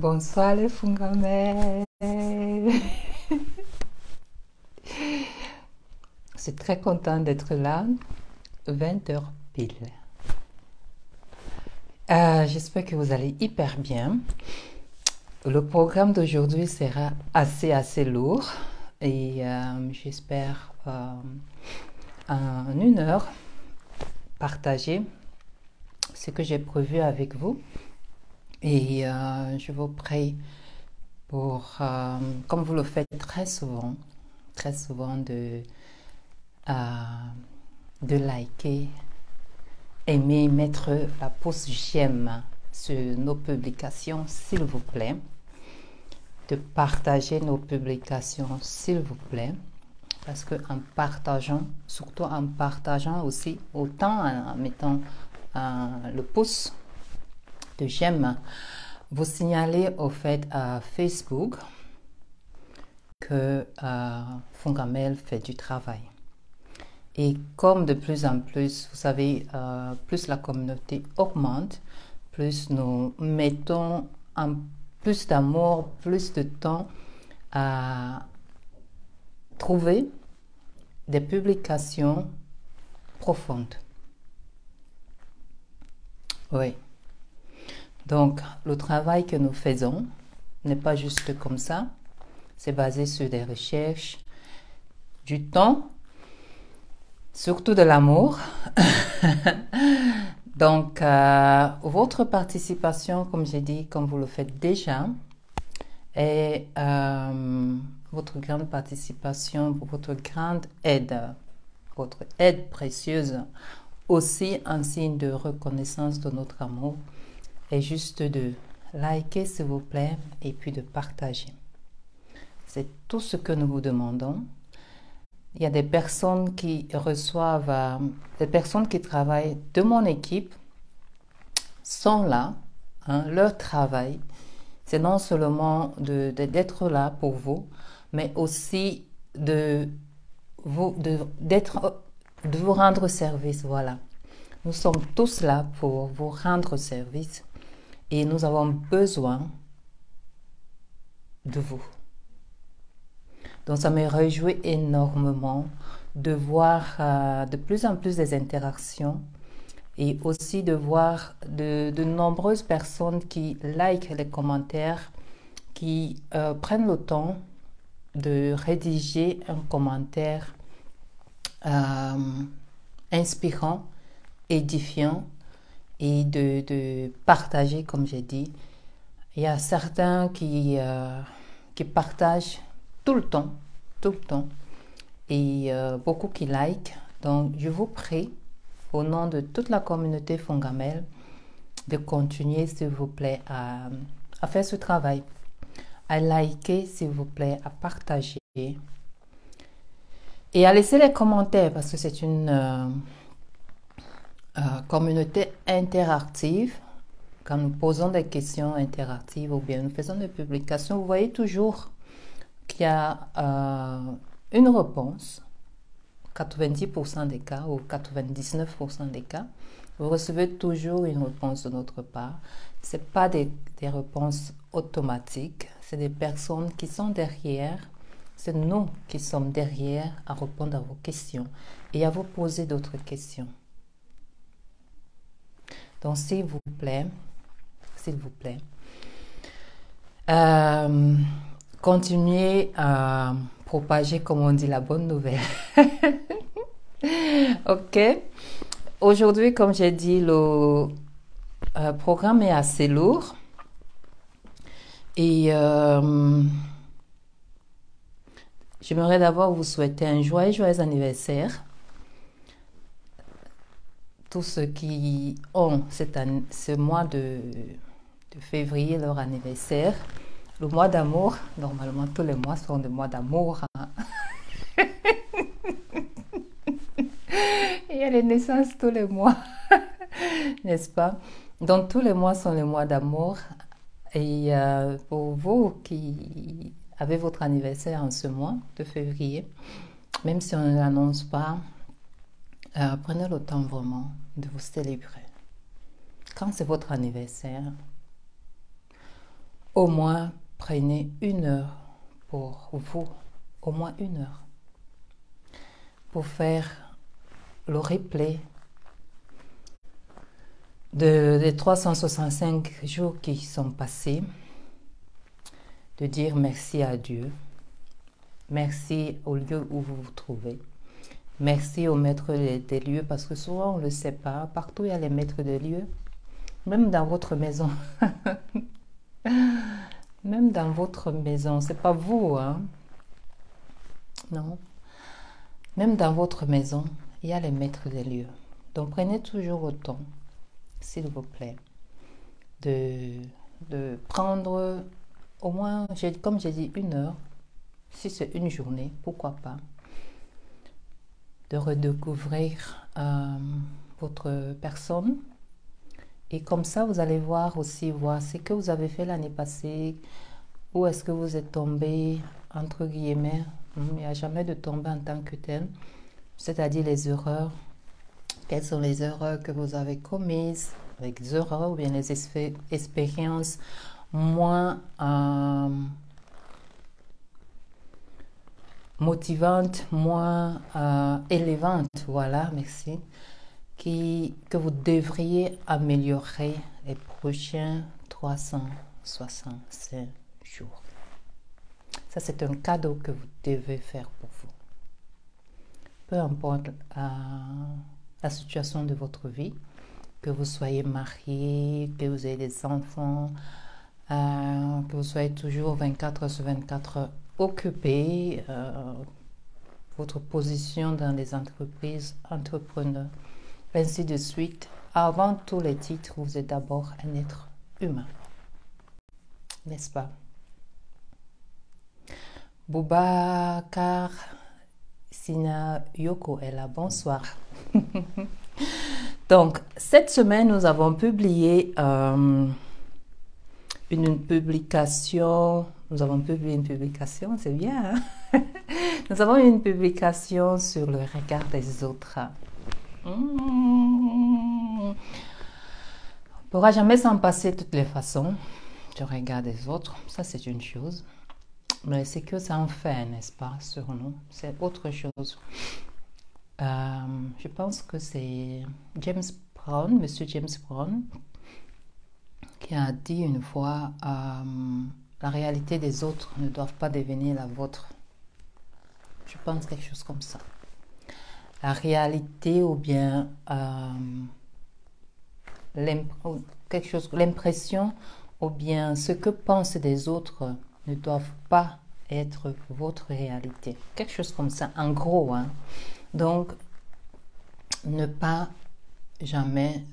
Bonsoir les Fungamel. Je suis très contente d'être là, 20 heures pile. J'espère que vous allez hyper bien. Le programme d'aujourd'hui sera assez lourd et j'espère en 1 heure partager ce que j'ai prévu avec vous. Et je vous prie pour, comme vous le faites très souvent, de liker, aimer, mettre la pouce j'aime sur nos publications, s'il vous plaît, de partager nos publications, s'il vous plaît, parce que en partageant, surtout en partageant aussi, autant en mettant le pouce de j'aime, vous signalez au fait à Facebook que Fungamel fait du travail. Et comme de plus en plus, vous savez, plus la communauté augmente, plus nous mettons plus d'amour, plus de temps à trouver des publications profondes. Oui. Donc, le travail que nous faisons n'est pas juste comme ça. C'est basé sur des recherches, du temps, surtout de l'amour. Donc, votre participation, comme j'ai dit, comme vous le faites déjà, et votre grande participation, votre grande aide, votre aide précieuse, aussi un signe de reconnaissance de notre amour, est juste de liker, s'il vous plaît, et puis de partager. C'est tout ce que nous vous demandons. Il y a des personnes qui reçoivent, des personnes qui travaillent de mon équipe sont là. Leur travail, c'est non seulement d'être là pour vous, mais aussi de vous rendre service. Voilà. Nous sommes tous là pour vous rendre service et nous avons besoin de vous. Donc ça me réjouit énormément de voir de plus en plus des interactions et aussi de voir de nombreuses personnes qui likent les commentaires, qui prennent le temps de rédiger un commentaire inspirant, édifiant et de partager, comme j'ai dit. Il y a certains qui partagent tout le temps, et beaucoup qui like. Donc, je vous prie, au nom de toute la communauté Fungamel, de continuer, s'il vous plaît, à faire ce travail, à liker, s'il vous plaît, à partager et à laisser les commentaires, parce que c'est une communauté interactive. Quand nous posons des questions interactives ou bien nous faisons des publications, vous voyez toujours qu'il y a une réponse, 90% des cas ou 99% des cas, vous recevez toujours une réponse de notre part. Ce n'est pas des réponses automatiques, c'est des personnes qui sont derrière, c'est nous qui sommes derrière à répondre à vos questions et à vous poser d'autres questions. Donc, s'il vous plaît, continuez à propager, comme on dit, la bonne nouvelle. Ok. Aujourd'hui, comme j'ai dit, le programme est assez lourd. Et j'aimerais d'abord vous souhaiter un joyeux anniversaire. Tous ceux qui ont ce mois de février leur anniversaire. Le mois d'amour, normalement tous les mois sont des mois d'amour. Il y a les naissances tous les mois, n'est-ce pas? Donc tous les mois sont les mois d'amour. Et pour vous qui avez votre anniversaire en ce mois de février, même si on ne l'annonce pas, prenez le temps vraiment de vous célébrer. Quand c'est votre anniversaire, au moins prenez 1 heure pour vous, au moins 1 heure, pour faire le replay des 365 jours qui sont passés, de dire merci à Dieu, merci au lieu où vous vous trouvez, merci au maître des lieux, parce que souvent on ne le sait pas, partout il y a les maîtres des lieux, même dans votre maison. Même dans votre maison, c'est pas vous, hein? Non. Même dans votre maison, il y a les maîtres des lieux. Donc prenez toujours le temps, s'il vous plaît, de prendre au moins, comme j'ai dit, 1 heure. Si c'est une journée, pourquoi pas, de redécouvrir votre personne. Et comme ça, vous allez voir ce que vous avez fait l'année passée, où est-ce que vous êtes tombé, entre guillemets. Il n'y a jamais de tomber en tant que tel, c'est-à-dire les erreurs. Quelles sont les erreurs que vous avez commises, avec des erreurs ou bien les expériences moins motivantes, moins élevantes, voilà, merci, que vous devriez améliorer les prochains 365 jours. Ça, c'est un cadeau que vous devez faire pour vous. Peu importe la situation de votre vie, que vous soyez marié, que vous ayez des enfants, que vous soyez toujours 24 heures sur 24 occupé, votre position dans les entreprises, entrepreneurs, ainsi de suite. Avant tous les titres, vous êtes d'abord un être humain. N'est-ce pas? Boubacar Sina Yoko est là, bonsoir. Donc, cette semaine, nous avons publié une publication. Nous avons publié une publication, c'est bien. Hein? Nous avons une publication sur le regard des autres. On ne pourra jamais s'en passer de toutes les façons du regard des autres. Ça, c'est une chose. Mais c'est que ça en fait, n'est-ce pas, sur nous. C'est autre chose. Je pense que c'est Monsieur James Brown, qui a dit une fois la réalité des autres ne doit pas devenir la vôtre. Je pense quelque chose comme ça. La réalité ou bien l'impression ou bien ce que pensent des autres ne doivent pas être votre réalité. Quelque chose comme ça, en gros. Hein. Donc, ne pas jamais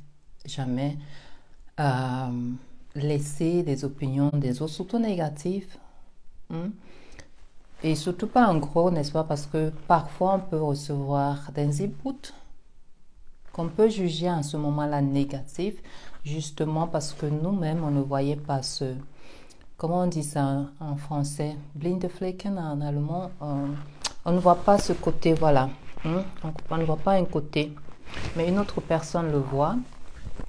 laisser les opinions des autres, surtout négatives. Et surtout pas en gros, n'est-ce pas? Parce que parfois, on peut recevoir des inputs qu'on peut juger en ce moment-là négatifs, justement parce que nous-mêmes, on ne voyait pas ce... Comment on dit ça en français? Blindeflecken en allemand. On ne voit pas ce côté, voilà. On ne voit pas un côté. Mais une autre personne le voit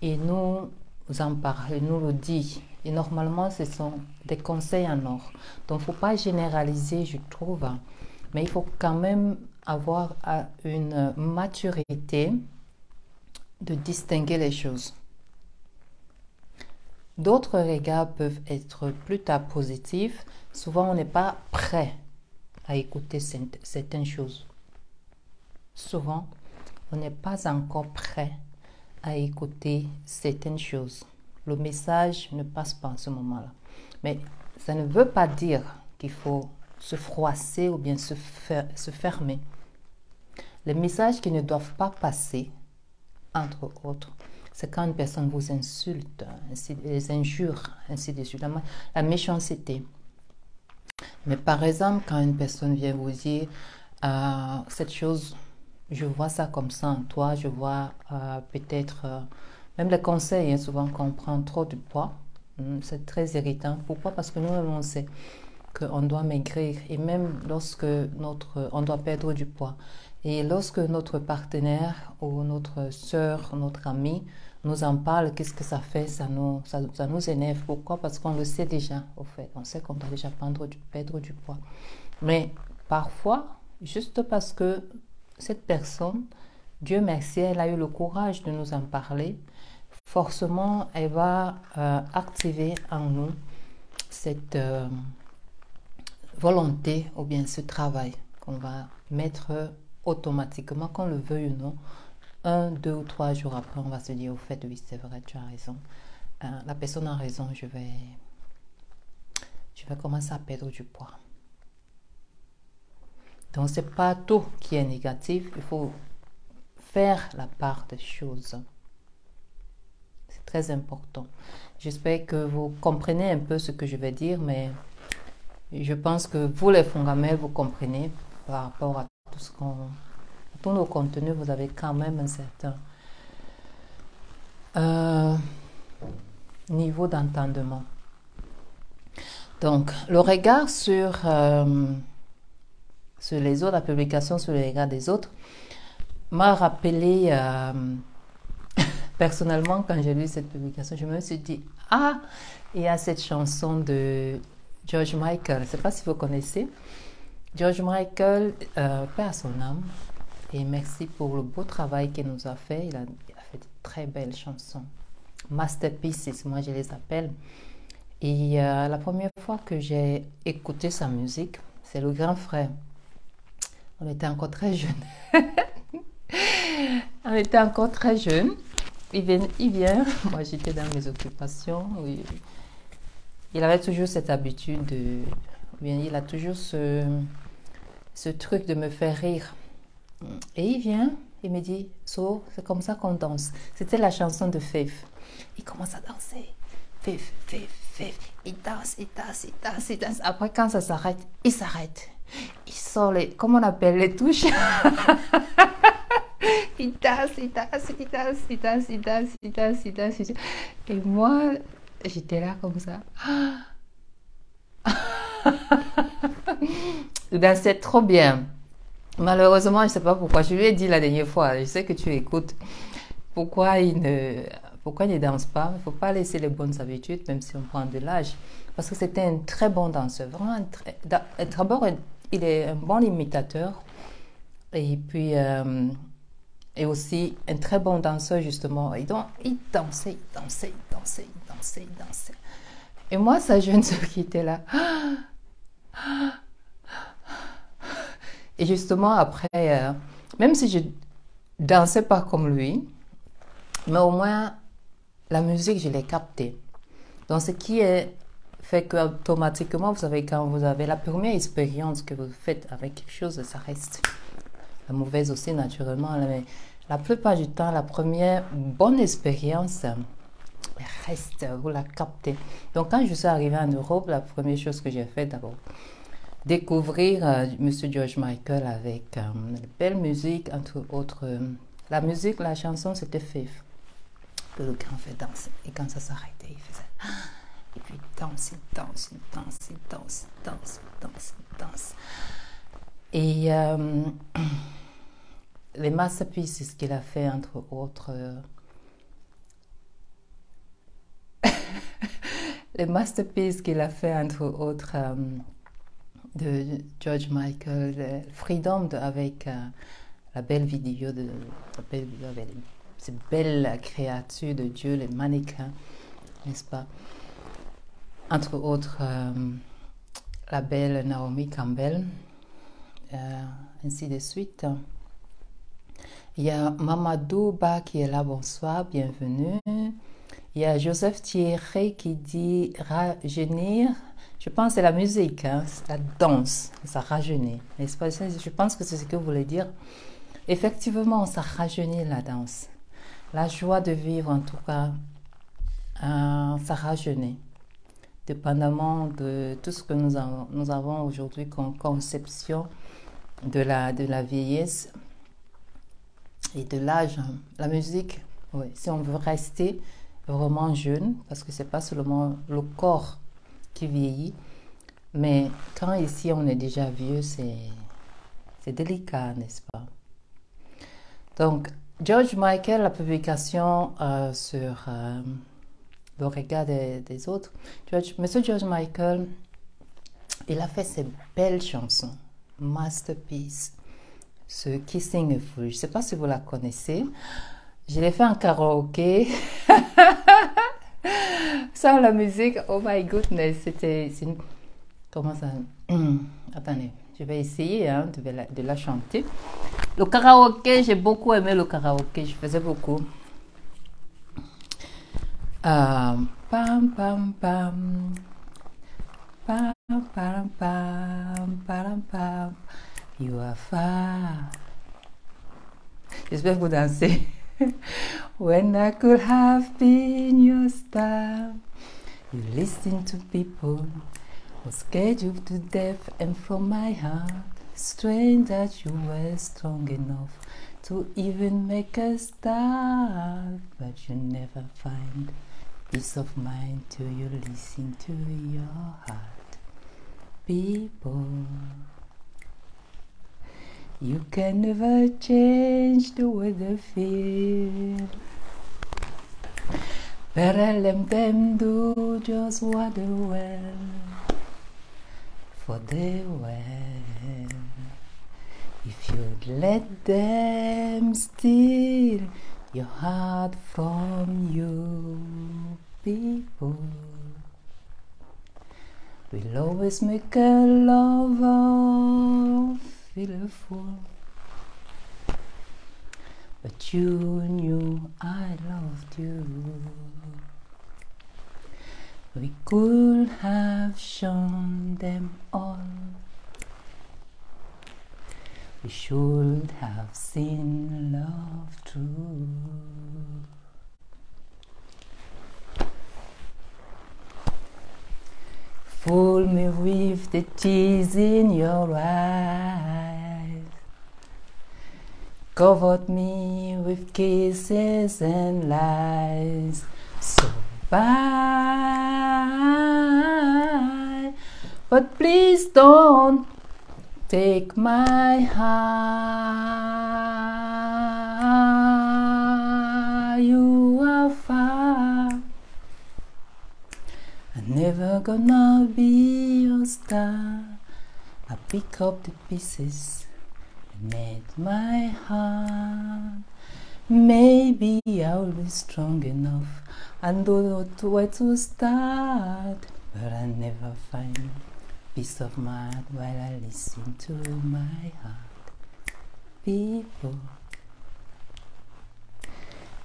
et nous en parle, nous le dit. Et normalement, ce sont des conseils en or. Donc, il ne faut pas généraliser, je trouve. Mais il faut quand même avoir une maturité de distinguer les choses. D'autres regards peuvent être plus tard positifs. Souvent, on n'est pas prêt à écouter certaines choses. Souvent, on n'est pas encore prêt à écouter certaines choses. Le message ne passe pas en ce moment-là. Mais ça ne veut pas dire qu'il faut se froisser ou bien se fermer. Les messages qui ne doivent pas passer, entre autres, c'est quand une personne vous insulte, les injures, ainsi de suite, la méchanceté. Mais par exemple, quand une personne vient vous dire cette chose, je vois ça comme ça en toi, je vois peut-être, même les conseils, hein, souvent quand on prend trop de poids, c'est très irritant. Pourquoi? Parce que nous-mêmes, on sait qu'on doit maigrir et même lorsque on doit perdre du poids. Et lorsque notre partenaire ou notre soeur, notre ami nous en parle, qu'est-ce que ça fait? Ça nous énerve. Pourquoi? Parce qu'on le sait déjà, au fait. On sait qu'on doit déjà perdre du poids. Mais parfois, juste parce que cette personne, Dieu merci, elle a eu le courage de nous en parler, forcément, elle va activer en nous cette volonté ou bien ce travail qu'on va mettre automatiquement, qu'on le veuille ou non. 1, 2 ou 3 jours après, on va se dire, au fait, oui, c'est vrai, tu as raison. La personne a raison, je vais commencer à perdre du poids. Donc, ce n'est pas tout qui est négatif, il faut faire la part des choses. C'est très important. J'espère que vous comprenez un peu ce que je vais dire, mais je pense que vous, les fongamelles, vous comprenez par rapport à tout ce qu'on... Tous nos contenus, vous avez quand même un certain niveau d'entendement. Donc, le regard sur les autres, la publication sur le regard des autres, m'a rappelé, personnellement, quand j'ai lu cette publication, je me suis dit, ah, il y a cette chanson de George Michael, je ne sais pas si vous connaissez. George Michael, paix à son âme, et merci pour le beau travail qu'il nous a fait. Il a fait de très belles chansons. Masterpieces, moi je les appelle. Et la première fois que j'ai écouté sa musique, c'est le grand frère. On était encore très jeunes. On était encore très jeunes. Il vient. Moi j'étais dans mes occupations. Oui. Il avait toujours cette habitude de... Il a toujours ce truc de me faire rire. Et il vient, il me dit, So, c'est comme ça qu'on danse. C'était la chanson de Faith. Il commence à danser. Faith, Faith, Faith. Il danse, il danse, il danse, il danse. Après, quand ça s'arrête, il s'arrête. Il sort les, comment on appelle, les touches. Il danse, il danse, il danse, il danse, il danse, il danse, il danse. Et moi, j'étais là comme ça. Il dansait trop bien. Malheureusement, je ne sais pas pourquoi. Je lui ai dit la dernière fois, je sais que tu écoutes, pourquoi il ne danse pas. Il ne faut pas laisser les bonnes habitudes, même si on prend de l'âge. Parce que c'était un très bon danseur. Vraiment, d'abord, il est un bon imitateur. Et puis, et aussi un très bon danseur, justement. Et donc, il dansait, il dansait, il dansait, il dansait, il dansait. Et moi, sa jeune soeur qui était là... Et justement, après, même si je dansais pas comme lui, mais au moins, la musique, je l'ai captée. Donc, ce qui est fait qu'automatiquement, vous savez, quand vous avez la première expérience que vous faites avec quelque chose, ça reste. La mauvaise aussi, naturellement. Mais la plupart du temps, la première bonne expérience reste, vous la captez. Donc, quand je suis arrivée en Europe, la première chose que j'ai faite d'abord, découvrir Monsieur George Michael avec de belle musique, entre autres. La musique, la chanson, c'était Faith. Que le grand fait danser. Et quand ça s'arrêtait, il faisait... Et puis il danse, il danse, il danse, il danse, il danse, il danse, il danse. Et les masterpieces qu'il a fait, entre autres... les masterpieces qu'il a fait, entre autres... de George Michael, Freedom avec la belle vidéo avec ces belles créatures de Dieu, les mannequins, n'est-ce pas? Entre autres, la belle Naomi Campbell, ainsi de suite. Il y a Mamadou Ba qui est là, bonsoir, bienvenue. Il y a Joseph Thierry qui dit rajeunir. Je pense que c'est la musique, hein, la danse, ça rajeunit. N'est-ce pas? Je pense que c'est ce que vous voulez dire. Effectivement, ça rajeunit la danse. La joie de vivre, en tout cas, ça rajeunit. Dépendamment de tout ce que nous avons aujourd'hui comme conception de la vieillesse et de l'âge. La musique, oui, si on veut rester vraiment jeune, parce que c'est pas seulement le corps qui vieillit, mais quand ici on est déjà vieux, c'est délicat, n'est-ce pas? Donc, George Michael, la publication sur le regard des autres, Monsieur George Michael, il a fait ces belles chansons, Masterpiece, ce Kissing a Fool. Je ne sais pas si vous la connaissez. Je l'ai fait en karaoké. Sans la musique, oh my goodness, c'était... Comment ça... Attendez, je vais essayer hein, de la chanter. Le karaoké, j'ai beaucoup aimé le karaoké, je faisais beaucoup. Pam, pam, pam. Pam, pam, pam, pam, pam. You are far. J'espère que vous dansez. When I could have been your star, you listen to people who scared you to death, and from my heart, strange that you were strong enough to even make a start, but you never find peace of mind till you listen to your heart. People, you can never change the way they feel. Better let them do just what they will, for they will. If you let them steal your heart from you, people will always make a lover feel a fool. But you knew I loved you. We could have shown them all. We should have seen love through. Fool me with the tears in your eyes, covered me with kisses and lies. So bye, but please don't take my heart. You are far. I'm never gonna be your star. I pick up the pieces and made my heart. Maybe I'll be strong enough and know where to start, but I never find peace of mind while I listen to my heart. People,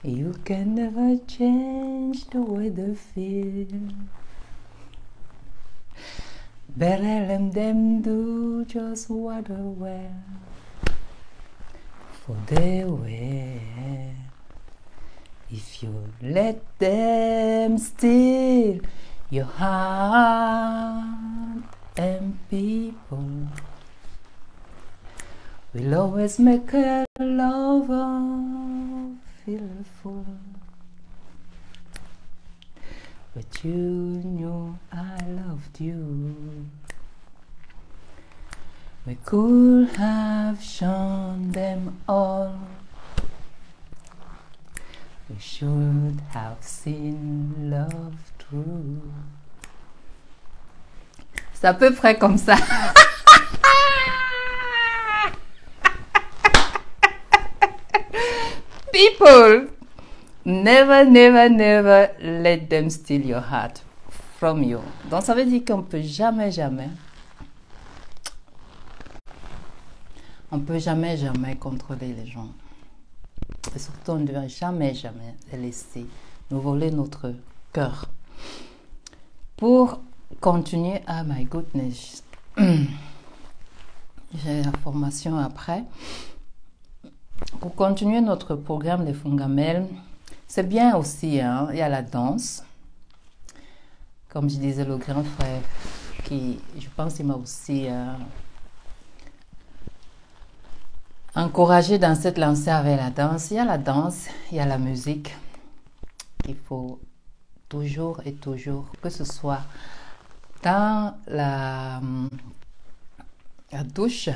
you can never change the way they feel. Better let them do just what they will, for they will. If you let them steal your heart, and people will always make a lover feel a fool. But you knew I loved you. We could have shown them all. We should have seen love through. C'est à peu près comme ça. People, never, never, never let them steal your heart from you. Donc ça veut dire qu'on peut jamais, jamais, on peut jamais, jamais contrôler les gens. Et surtout, on ne doit jamais, jamais les laisser nous voler notre cœur. Pour continuer, ah my goodness, j'ai la formation après. Pour continuer notre programme de Fungamel, c'est bien aussi, hein, il y a la danse. Comme je disais, le grand frère, qui, je pense, il m'a aussi encouragé dans cette lancée avec la danse. Il y a la danse, il y a la musique. Il faut toujours et toujours, que ce soit dans la douche,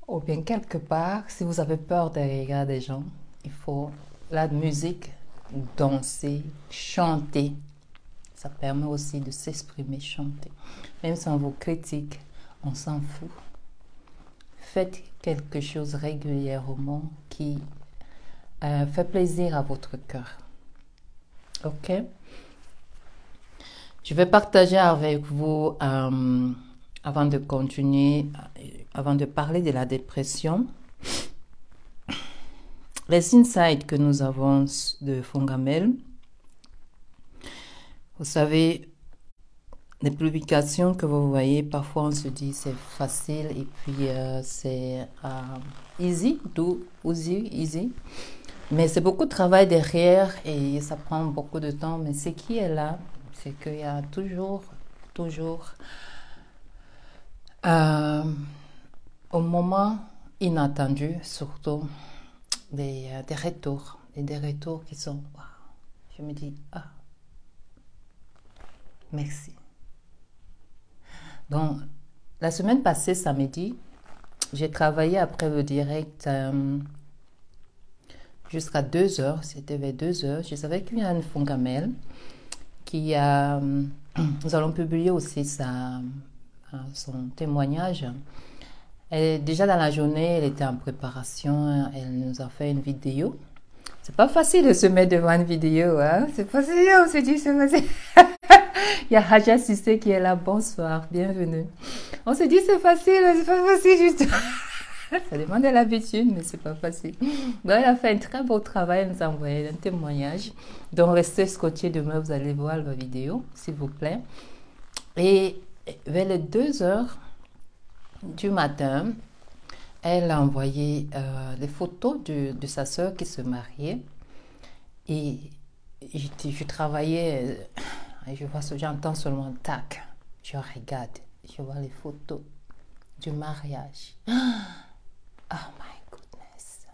au bien quelque part, si vous avez peur des regards des gens, il faut la musique, danser, chanter. Ça permet aussi de s'exprimer, chanter. Même si on vous critique, on s'en fout. Faites quelque chose régulièrement qui fait plaisir à votre cœur. Ok? Je vais partager avec vous, avant de continuer, avant de parler de la dépression, les insights que nous avons de Fongamel. Vous savez, les publications que vous voyez, parfois on se dit c'est facile et puis c'est easy, easy. Mais c'est beaucoup de travail derrière et ça prend beaucoup de temps. Mais ce qui est là, c'est qu'il y a toujours, au moment inattendu, surtout des retours. Et des retours qui sont, wow. Je me dis, ah, merci. Donc, la semaine passée, samedi, j'ai travaillé après le direct jusqu'à 2 heures. C'était vers 2 heures. Je savais qu'il y a une Fongamel qui a... nous allons publier aussi son témoignage. Déjà dans la journée, elle était en préparation. Elle nous a fait une vidéo. C'est pas facile de se mettre devant une vidéo. Hein? C'est facile, on se dit c'est facile. Il y a Haja Sissé qui est là. Bonsoir, bienvenue. On se dit c'est facile, c'est pas facile du tout. Ça demande de l'habitude, mais c'est pas facile. Donc, elle a fait un très beau travail. Elle nous a envoyé un témoignage. Donc, restez scotchés demain. Vous allez voir la vidéo, s'il vous plaît. Et vers les 2 heures du matin, elle a envoyé les photos de sa soeur qui se mariait. Et je travaillais, et j'entends seulement tac. Je regarde, je vois les photos du mariage. Oh my goodness.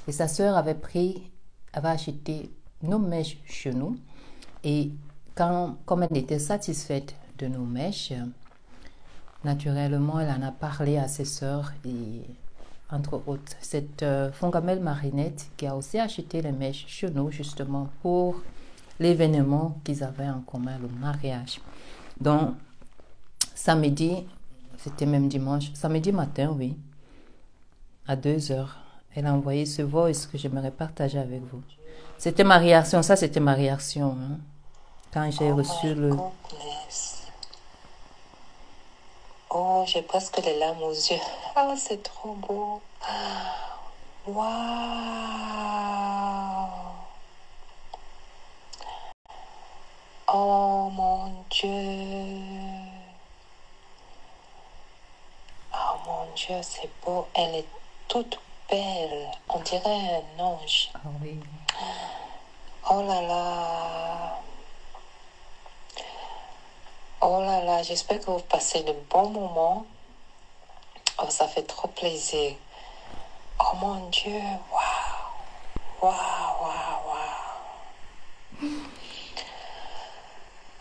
Et sa soeur avait acheté nos mèches chez nous. Et comme elle était satisfaite de nos mèches, naturellement, elle en a parlé à ses soeurs et entre autres, cette Fongamel Marinette qui a aussi acheté les mèches chez nous justement pour l'événement qu'ils avaient en commun, le mariage. Donc, samedi, c'était même dimanche, samedi matin, oui, à 2 heures, elle a envoyé ce voice que j'aimerais partager avec vous. C'était ma réaction, ça c'était ma réaction, hein, quand j'ai reçu le... Oh, j'ai presque les larmes aux yeux. Ah, c'est trop beau. Waouh. Oh mon Dieu. Oh mon Dieu, c'est beau. Elle est toute belle. On dirait un ange. Ah oui. Oh là là. Oh là là, j'espère que vous passez de bons moments. Oh, ça fait trop plaisir. Oh mon Dieu, waouh, waouh, waouh, waouh.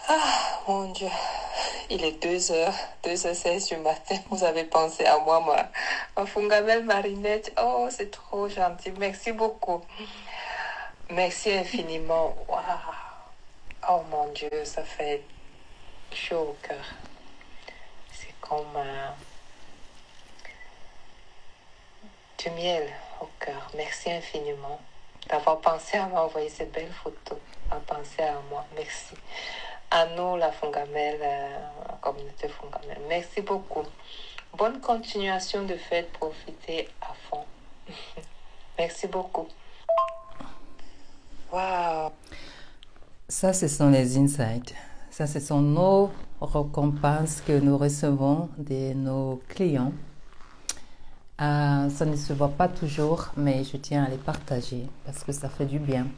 Ah, mon Dieu, il est 2 heures, 2h16 du matin. Vous avez pensé à moi, ma Fongamel Marinette. Oh, c'est trop gentil. Merci beaucoup. Merci infiniment. Waouh. Oh mon Dieu, ça fait chaud au cœur. C'est comme du miel au cœur. Merci infiniment d'avoir pensé à m'envoyer ces belles photos, à penser à moi. Merci. À nous, la Fongamel, la communauté Fongamel. Merci beaucoup. Bonne continuation de fête. Profitez à fond. Merci beaucoup. Wow. Ça, ce sont les insights. Ça, ce sont nos récompenses que nous recevons de nos clients. Ça ne se voit pas toujours, mais je tiens à les partager parce que ça fait du bien.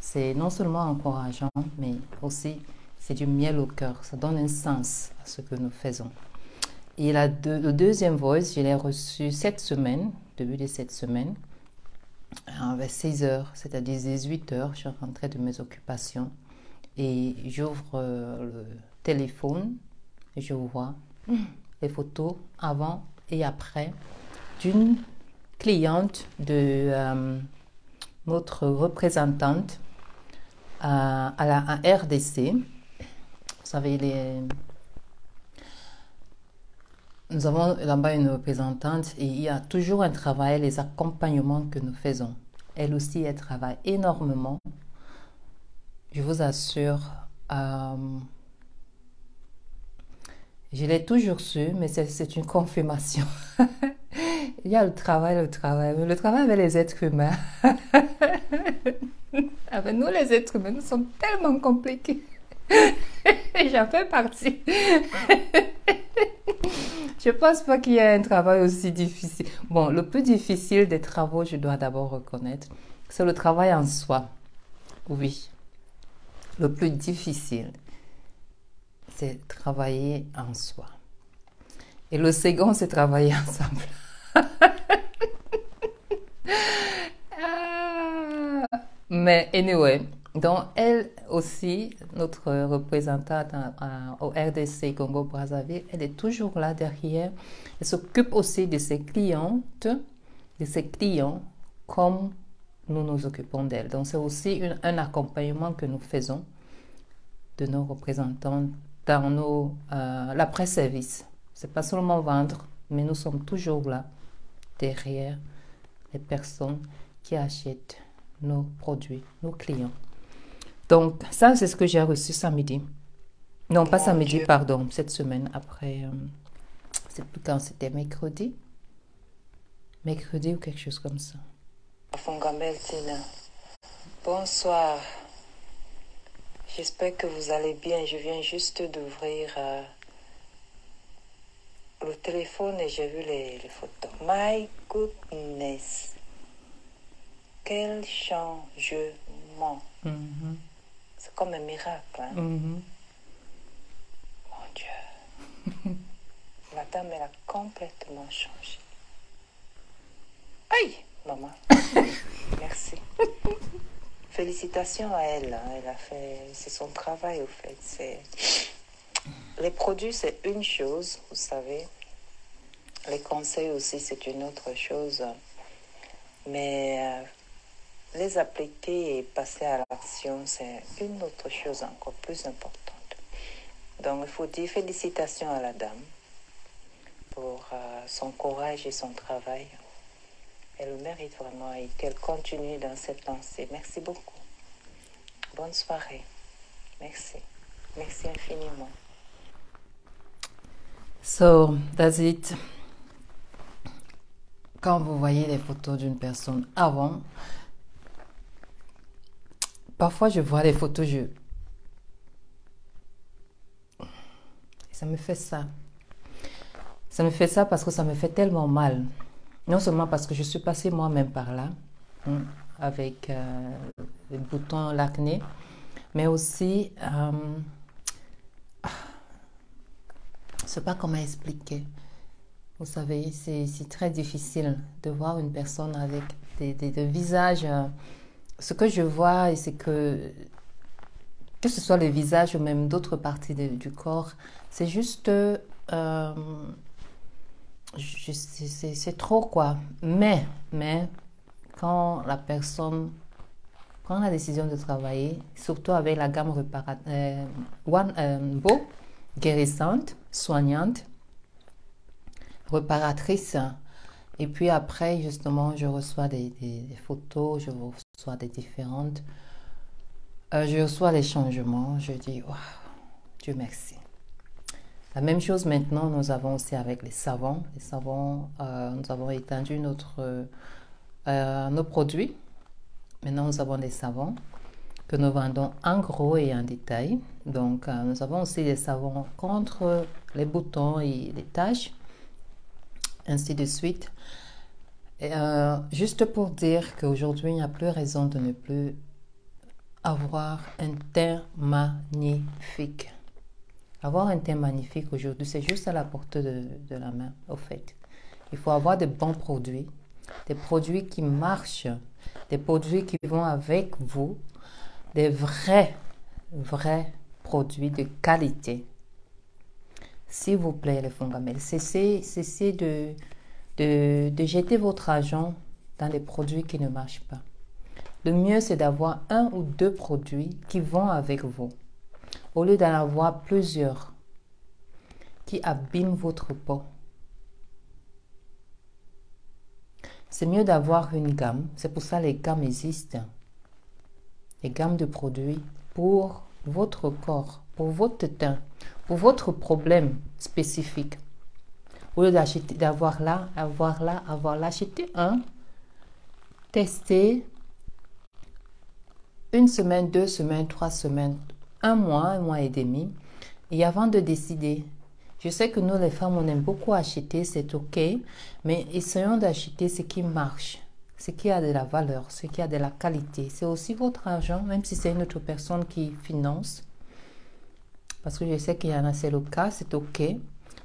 C'est non seulement encourageant, mais aussi c'est du miel au cœur. Ça donne un sens à ce que nous faisons. Et le deuxième voice, je l'ai reçu cette semaine, début de cette semaine, vers 6 heures, c'est-à-dire 18 heures. Je suis rentrée de mes occupations et j'ouvre le téléphone et je vois les photos avant et après d'une cliente de notre représentante à RDC. Vous savez, nous avons là-bas une représentante et il y a toujours un travail, les accompagnements que nous faisons. Elle aussi, elle travaille énormément. Je vous assure, je l'ai toujours su, mais c'est une confirmation. Il y a le travail, mais le travail avec les êtres humains. Avec nous, les êtres humains, nous sommes tellement compliqués. Et j'en fais partie. Je ne pense pas qu'il y ait un travail aussi difficile. Bon, le plus difficile des travaux, je dois d'abord reconnaître, c'est le travail en soi. Oui. Le plus difficile, c'est travailler en soi. Et le second, c'est travailler ensemble. Mais anyway, donc elle aussi, notre représentante au RDC Congo-Brazzaville, elle est toujours là derrière. Elle s'occupe aussi de ses clientes, de ses clients, comme nous nous occupons d'elle. Donc c'est aussi un accompagnement que nous faisons de nos représentants dans l'après-service. C'est pas seulement vendre, mais nous sommes toujours là derrière les personnes qui achètent nos produits, nos clients. Donc ça, c'est ce que j'ai reçu samedi. Non, pas samedi, pardon, cette semaine après. C'est plus quand c'était mercredi. Mercredi ou quelque chose comme ça. Fongamel Tina. Bonsoir. J'espère que vous allez bien. Je viens juste d'ouvrir le téléphone et j'ai vu les photos. My goodness. Quel changement. C'est comme un miracle. Hein? Mon Dieu. La dame, elle a complètement changé. Aïe, maman. Merci. Félicitations à elle. Hein. Elle a fait, c'est son travail au fait. Les produits, c'est une chose, vous savez. Les conseils aussi, c'est une autre chose. Mais les appliquer et passer à l'action, c'est une autre chose encore plus importante. Donc, il faut dire félicitations à la dame pour son courage et son travail. Elle le mérite vraiment et qu'elle continue dans cette lancée. Merci beaucoup. Bonne soirée. Merci. Merci infiniment. So, that's it. Quand vous voyez les photos d'une personne avant, parfois je vois les photos, ça me fait ça. Ça me fait ça parce que ça me fait tellement mal. Non seulement parce que je suis passée moi-même par là, avec les boutons, l'acné, mais aussi, je ne sais pas comment expliquer. Vous savez, c'est très difficile de voir une personne avec des visages. Ce que je vois, c'est que ce soit le visage ou même d'autres parties du corps, c'est juste... c'est trop quoi. Mais, quand la personne prend la décision de travailler, surtout avec la gamme Beau, guérissante, soignante, réparatrice, et puis après, justement, je reçois des photos, je reçois des différentes, je reçois les changements, je dis, waouh, Dieu merci. La même chose maintenant, nous avons aussi avec les savons. Les savons, nous avons étendu nos produits. Maintenant, nous avons des savons que nous vendons en gros et en détail. Donc, nous avons aussi des savons contre les boutons et les taches, ainsi de suite. Et, juste pour dire qu'aujourd'hui, il n'y a plus raison de ne plus avoir un teint magnifique. Avoir un teint magnifique aujourd'hui, c'est juste à la portée de la main, au fait. Il faut avoir de bons produits, des produits qui marchent, des produits qui vont avec vous, des vrais produits de qualité. S'il vous plaît, les Fongamel, cessez de de jeter votre argent dans des produits qui ne marchent pas. Le mieux, c'est d'avoir un ou deux produits qui vont avec vous, au lieu d'en avoir plusieurs qui abîment votre peau. C'est mieux d'avoir une gamme. C'est pour ça que les gammes existent. Les gammes de produits pour votre corps, pour votre teint, pour votre problème spécifique. Au lieu d'acheter, d'avoir là, avoir là, avoir là, achetez un, testez une semaine, 2 semaines, 3 semaines, un mois et demi. Et avant de décider, je sais que nous les femmes, on aime beaucoup acheter, c'est ok, mais essayons d'acheter ce qui marche, ce qui a de la valeur, ce qui a de la qualité. C'est aussi votre argent, même si c'est une autre personne qui finance. Parce que je sais qu'il y en a, c'est le cas, c'est ok.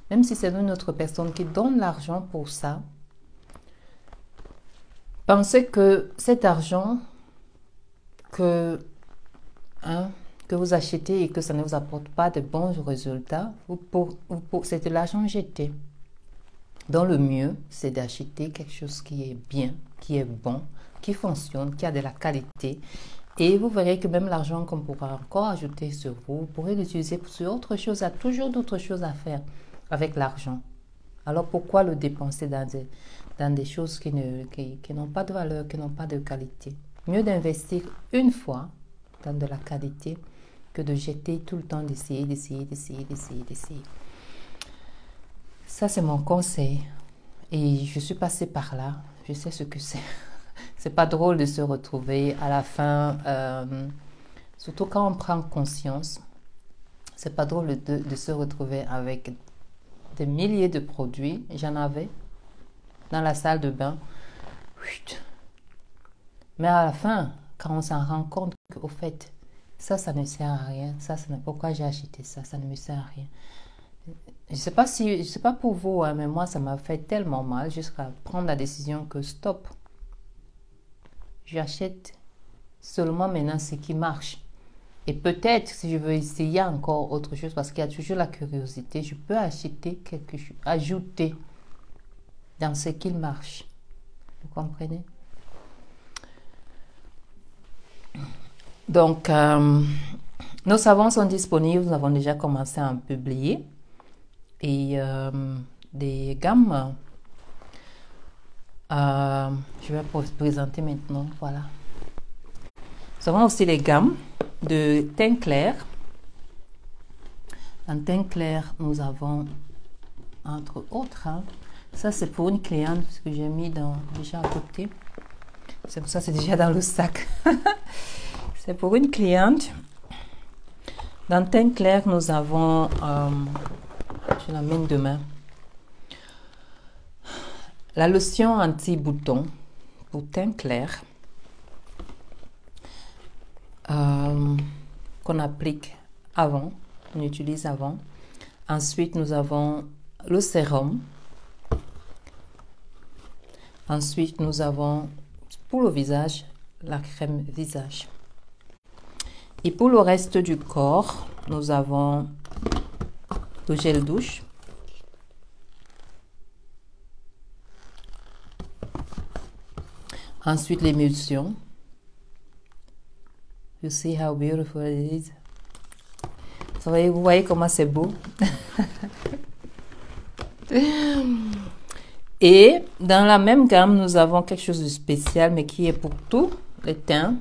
Même si c'est une autre personne qui donne l'argent pour ça, pensez que cet argent que vous achetez et que ça ne vous apporte pas de bons résultats, c'est de l'argent jeté. Donc le mieux, c'est d'acheter quelque chose qui est bien, qui est bon, qui fonctionne, qui a de la qualité. Et vous verrez que même l'argent qu'on pourra encore ajouter sur vous, vous pourrez l'utiliser sur autre chose. Il y a toujours d'autres choses à faire avec l'argent. Alors pourquoi le dépenser dans des choses qui n'ont pas de valeur, qui n'ont pas de qualité? Mieux d'investir une fois dans de la qualité que de jeter tout le temps, d'essayer. Ça, c'est mon conseil. Et je suis passée par là. Je sais ce que c'est. C'est pas drôle de se retrouver à la fin, surtout quand on prend conscience. C'est pas drôle de se retrouver avec des milliers de produits. J'en avais dans la salle de bain. Mais à la fin, quand on s'en rend compte qu'au fait, ça ne sert à rien. Pourquoi j'ai acheté ça? Ça ne me sert à rien. Je sais pas pour vous, hein, mais moi, ça m'a fait tellement mal jusqu'à prendre la décision que stop. J'achète seulement maintenant ce qui marche. Et peut-être, si je veux essayer encore autre chose, parce qu'il y a toujours la curiosité, je peux acheter quelque chose, ajouter dans ce qui marche. Vous comprenez? Donc, nos savons sont disponibles. Nous avons déjà commencé à en publier. Et des gammes, je vais présenter maintenant. Voilà. Nous avons aussi les gammes de teint clair. En teint clair, nous avons, entre autres, ça c'est pour une cliente que j'ai mis déjà à côté. C'est pour ça que c'est déjà dans le sac. C'est pour une cliente. Dans teint clair, nous avons, je l'amène demain, la lotion anti-bouton pour teint clair qu'on applique avant, on utilise avant. Ensuite, nous avons le sérum. Ensuite, nous avons pour le visage, la crème visage. Et pour le reste du corps, nous avons le gel douche. Ensuite, l'émulsion. You see how beautiful it is. Vous voyez comment c'est beau. Et dans la même gamme, nous avons quelque chose de spécial, mais qui est pour tous les teints,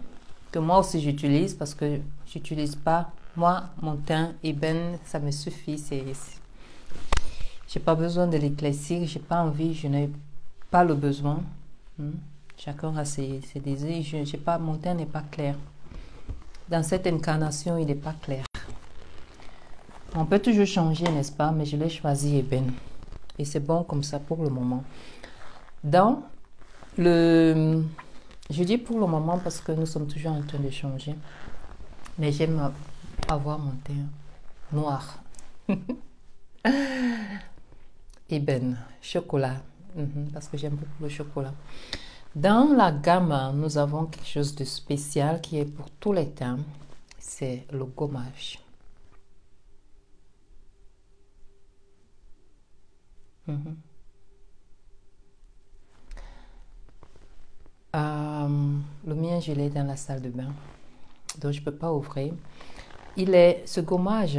que moi aussi j'utilise parce que j'utilise pas. Moi, mon teint ébène, ça me suffit. J'ai pas besoin de l'éclaircir, j'ai pas envie, je n'ai pas le besoin. Chacun a ses désirs. Mon teint n'est pas clair. Dans cette incarnation, il n'est pas clair. On peut toujours changer, n'est-ce pas? Mais je l'ai choisi ébène. Et c'est bon comme ça pour le moment. Je dis pour le moment parce que nous sommes toujours en train de changer. Mais j'aime avoir mon teint noir. Ébène, chocolat. Parce que j'aime beaucoup le chocolat. Dans la gamme, nous avons quelque chose de spécial qui est pour tous les teints. C'est le gommage. Le mien, je l'ai dans la salle de bain, donc je ne peux pas ouvrir. Ce gommage,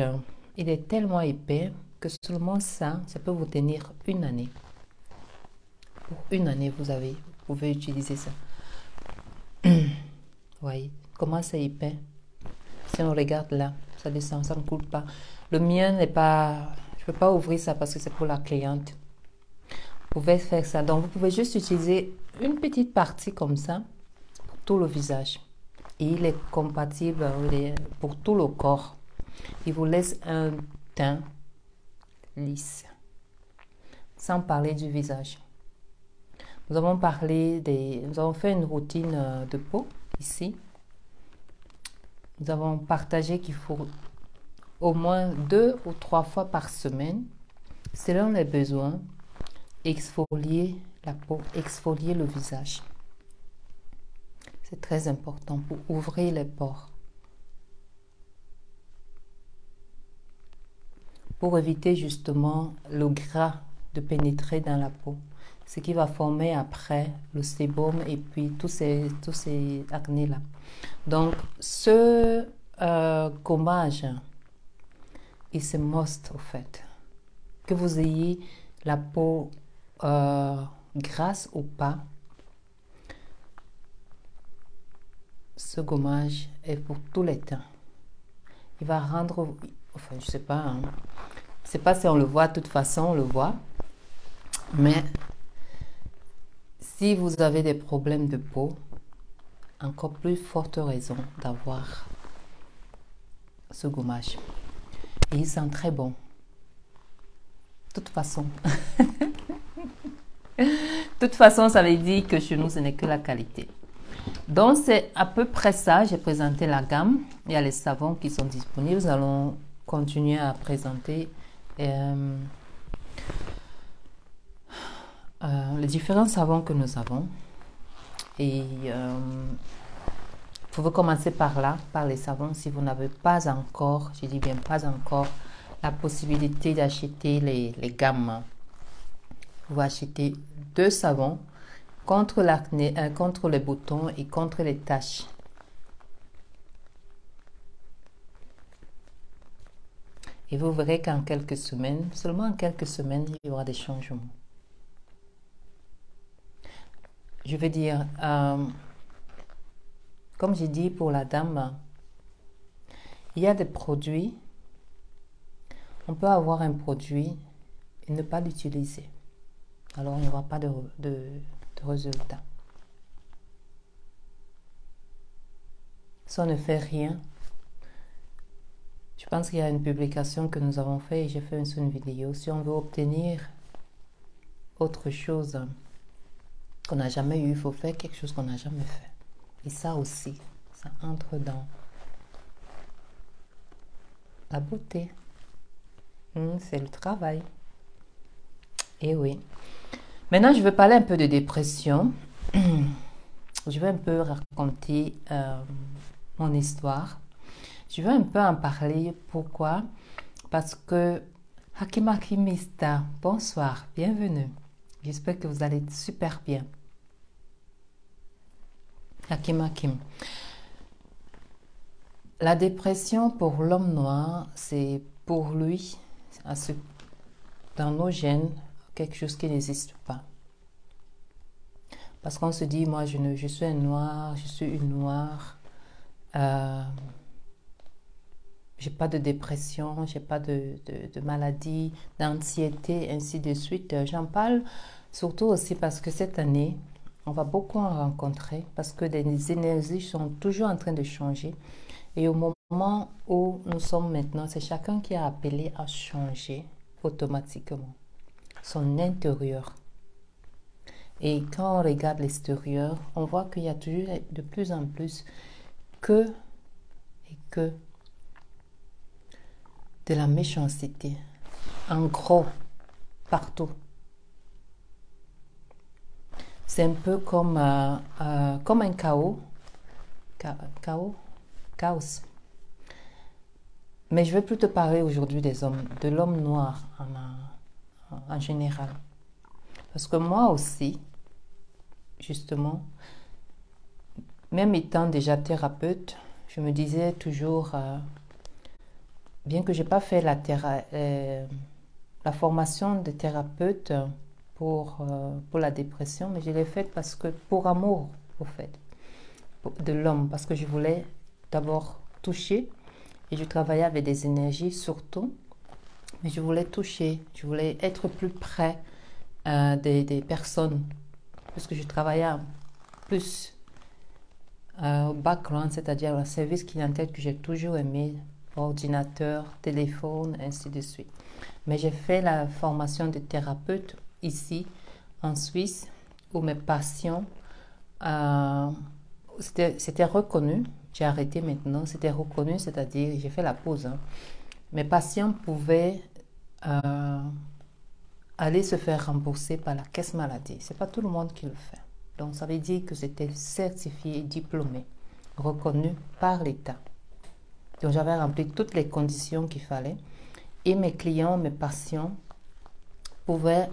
il est tellement épais que seulement ça peut vous tenir une année. Pour une année, vous pouvez utiliser ça. Voyez comment c'est épais. Si on regarde là, ça descend, ça ne coule pas. Le mien n'est pas... Je ne peux pas ouvrir ça parce que c'est pour la cliente. Vous pouvez faire ça. Donc, vous pouvez juste utiliser une petite partie comme ça pour tout le visage. Et il est compatible pour tout le corps. Il vous laisse un teint lisse. Sans parler du visage. Nous avons fait une routine de peau ici. Nous avons partagé qu'il faut au moins 2 ou 3 fois par semaine, selon les besoins, exfolier la peau, exfolier le visage. C'est très important pour ouvrir les pores. Pour éviter justement le gras de pénétrer dans la peau. Ce qui va former après le sébum et puis tous ces acnés-là. Donc, ce gommage, il se must au fait. Que vous ayez la peau grasse ou pas, ce gommage est pour tous les teints. Il va rendre, enfin je sais pas, hein. Je sais pas si on le voit, de toute façon on le voit, mais si vous avez des problèmes de peau, encore plus forte raison d'avoir ce gommage. Et il sent très bon. De toute façon. De toute façon, ça veut dire que chez nous, ce n'est que la qualité. Donc, c'est à peu près ça. J'ai présenté la gamme. Il y a les savons qui sont disponibles. Nous allons continuer à présenter les différents savons que nous avons. Et vous pouvez commencer par là, par les savons, si vous n'avez pas encore, je dis bien pas encore, la possibilité d'acheter les gammes. Vous achetez 2 savons contre l'acné, contre les boutons et contre les taches. Et vous verrez qu'en quelques semaines, seulement en quelques semaines, il y aura des changements. Je veux dire, comme j'ai dit pour la dame, il y a des produits, on peut avoir un produit et ne pas l'utiliser. Alors, il n'y aura pas de résultat. Si on ne fait rien, je pense qu'il y a une publication que nous avons faite et j'ai fait une vidéo. Si on veut obtenir autre chose qu'on n'a jamais eu, il faut faire quelque chose qu'on n'a jamais fait. Et ça aussi, ça entre dans la beauté. C'est le travail. Et oui. Maintenant, je vais parler un peu de dépression. Je vais un peu raconter mon histoire. Je vais un peu en parler. Pourquoi? Parce que Hakima Kimista, bonsoir, bienvenue. J'espère que vous allez super bien. Hakima Kim. La dépression pour l'homme noir, c'est pour lui, dans nos gènes, quelque chose qui n'existe pas. Parce qu'on se dit, moi je suis un noir, je suis une noire, j'ai pas de dépression, j'ai pas de maladie, d'anxiété, ainsi de suite. J'en parle surtout aussi parce que cette année, on va beaucoup en rencontrer parce que les énergies sont toujours en train de changer. Et au moment où nous sommes maintenant, c'est chacun qui a appelé à changer automatiquement son intérieur. Et quand on regarde l'extérieur, on voit qu'il y a toujours de plus en plus que de la méchanceté. En gros, partout. C'est un peu comme un chaos. Chaos. Mais je vais plus te parler aujourd'hui des hommes, de l'homme noir en général. Parce que moi aussi, justement, même étant déjà thérapeute, je me disais toujours, bien que je n'ai pas fait la formation de thérapeute pour la dépression, mais je l'ai faite parce que pour amour, au fait, de l'homme, parce que je voulais d'abord toucher, et je travaillais avec des énergies surtout, mais je voulais toucher, je voulais être plus près des personnes, parce que je travaillais plus au background, c'est-à-dire un service clientèle que j'ai toujours aimé, ordinateur, téléphone, ainsi de suite. Mais j'ai fait la formation de thérapeute ici, en Suisse, où mes patients, c'était reconnu, j'ai arrêté maintenant, c'était reconnu, c'est-à-dire j'ai fait la pause. Hein. Mes patients pouvaient aller se faire rembourser par la caisse maladie. C'est pas tout le monde qui le fait. Donc ça veut dire que c'était certifié et diplômé, reconnu par l'État. Donc j'avais rempli toutes les conditions qu'il fallait. Et mes clients, mes patients pouvaient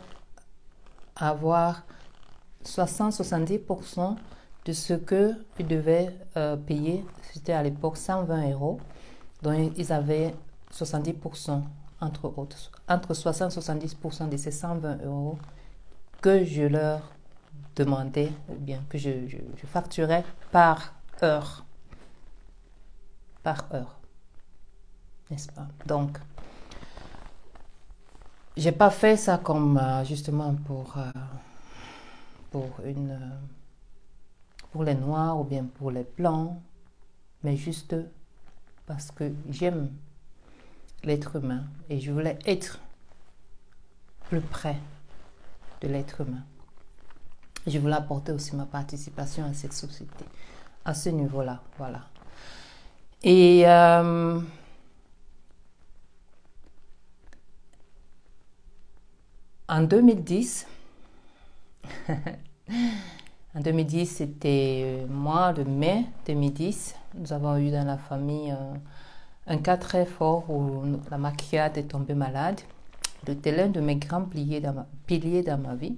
avoir 60-70% de ce qu'ils devaient payer. C'était à l'époque 120 €. Donc ils avaient 70%, entre autres. Entre 60 et 70% de ces 120 € que je leur demandais, ou bien que je facturais par heure. Par heure. N'est-ce pas? Donc, j'ai pas fait ça comme justement pour les noirs ou bien pour les blancs, mais juste parce que j'aime l'être humain et je voulais être plus près de l'être humain. Je voulais apporter aussi ma participation à cette société, à ce niveau-là, voilà. Et en 2010, en 2010, c'était mois de mai 2010, nous avons eu dans la famille un cas très fort où la maquillade est tombée malade. C'était l'un de mes grands piliers dans ma vie.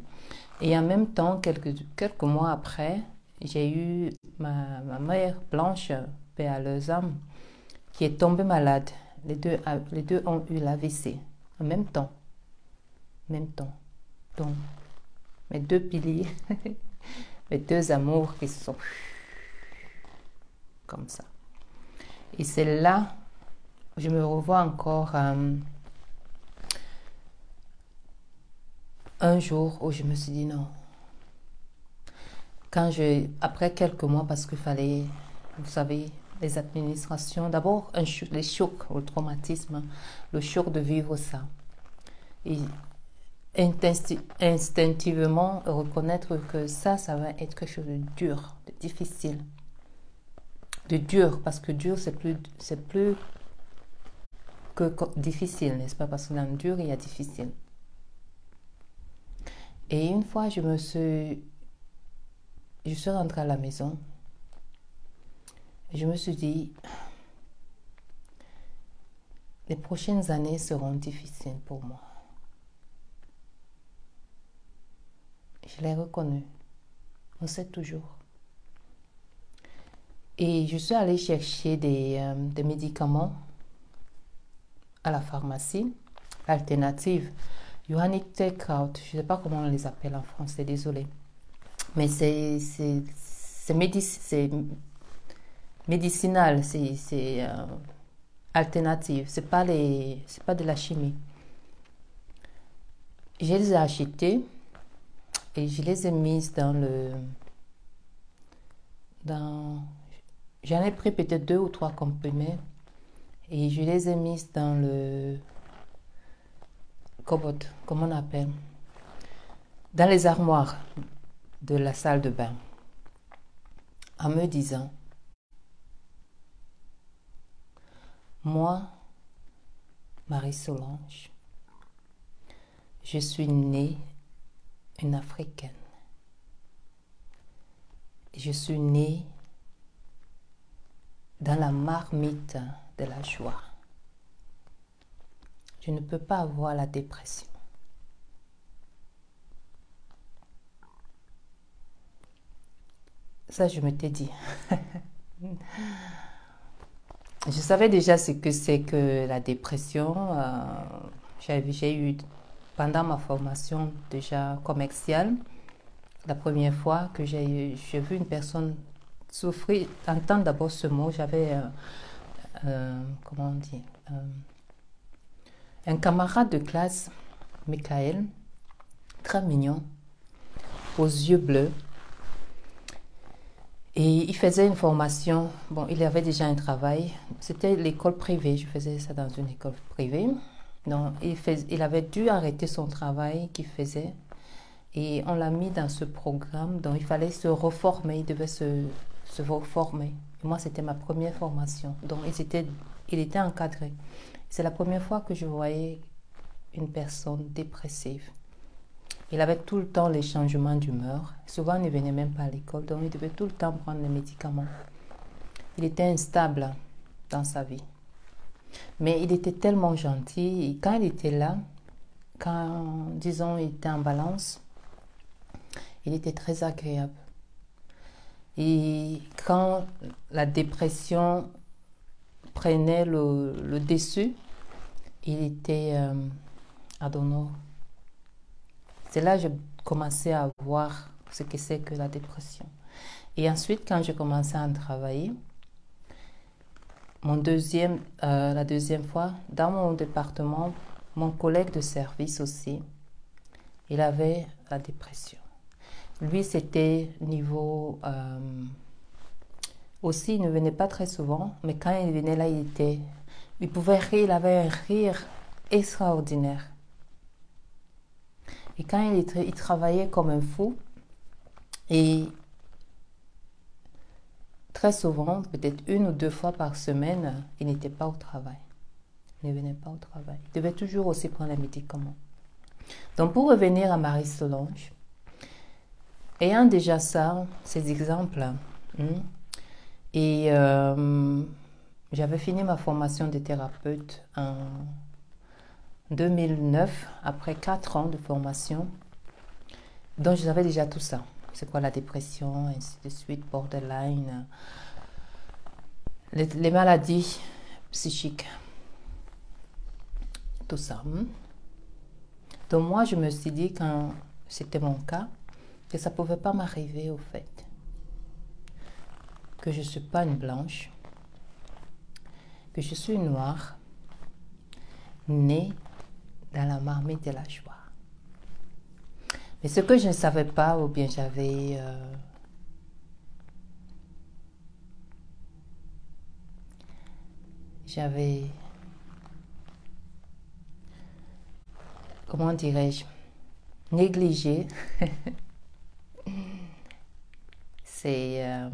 Et en même temps, quelques mois après, j'ai eu ma mère Blanche, paix à leurs âmes, qui est tombée malade. Les deux ont eu l'AVC en même temps. Donc, mes deux piliers, mes deux amours qui sont comme ça. Et c'est là, je me revois encore un jour où je me suis dit non. Après quelques mois, parce qu'il fallait, vous savez, les administrations, d'abord les chocs, le traumatisme, le choc de vivre ça. Et instinctivement reconnaître que ça va être quelque chose de dur, de difficile. De dur, parce que dur, c'est plus que difficile, n'est-ce pas? Parce que dans dur, il y a difficile. Et une fois, je suis rentrée à la maison. Et je me suis dit, les prochaines années seront difficiles pour moi. Je l'ai reconnu. On sait toujours. Et je suis allée chercher des médicaments à la pharmacie alternative. Johanic Takeout, je ne sais pas comment on les appelle en français, désolé. Mais c'est médicinal, c'est alternative, c'est pas de la chimie. Je les ai achetés et je les ai mises j'en ai pris peut-être 2 ou 3 comprimés et je les ai mises dans le cupboard, comment on appelle, dans les armoires de la salle de bain, en me disant, moi, Marie-Solange, je suis née une Africaine. Je suis née dans la marmite de la joie. Je ne peux pas avoir la dépression. Ça, je m'étais dit. Je savais déjà ce que c'est que la dépression. J'ai eu, pendant ma formation déjà commerciale, la première fois que j'ai vu une personne souffrir, entendre d'abord ce mot, j'avais, comment on dit, un camarade de classe, Michael, très mignon, aux yeux bleus. Et il faisait une formation, bon, il avait déjà un travail, c'était l'école privée, je faisais ça dans une école privée. Donc, il avait dû arrêter son travail qu'il faisait et on l'a mis dans ce programme, donc il fallait se reformer, il devait se reformer. Et moi, c'était ma première formation, donc il était encadré. C'est la première fois que je voyais une personne dépressive. Il avait tout le temps les changements d'humeur. Souvent, il ne venait même pas à l'école, donc il devait tout le temps prendre les médicaments. Il était instable dans sa vie. Mais il était tellement gentil. Et quand il était là, quand, disons, il était en balance, il était très agréable. Et quand la dépression prenait le dessus, il était à Dono. C'est là que j'ai commencé à voir ce que c'est que la dépression. Et ensuite, quand j'ai commencé à travailler, la deuxième fois, dans mon département, mon collègue de service aussi, il avait la dépression. Lui, c'était niveau... aussi, il ne venait pas très souvent, mais quand il venait là, il pouvait rire, il avait un rire extraordinaire. Et quand il travaillait comme un fou, et très souvent, peut-être 1 ou 2 fois par semaine, il n'était pas au travail. Il ne venait pas au travail. Il devait toujours aussi prendre les médicaments. Donc, pour revenir à Marie-Solange, ayant déjà ça, ces exemples, et j'avais fini ma formation de thérapeute en 2009, après 4 ans de formation. Donc, j'avais déjà tout ça. C'est quoi la dépression, ainsi de suite, borderline, les maladies psychiques, tout ça. Donc, moi, je me suis dit, quand c'était mon cas, que ça ne pouvait pas m'arriver au fait que je ne suis pas une blanche, que je suis une noire, née dans la marmite de la joie. Mais ce que je ne savais pas, ou bien j'avais, comment dirais-je, négligé, c'est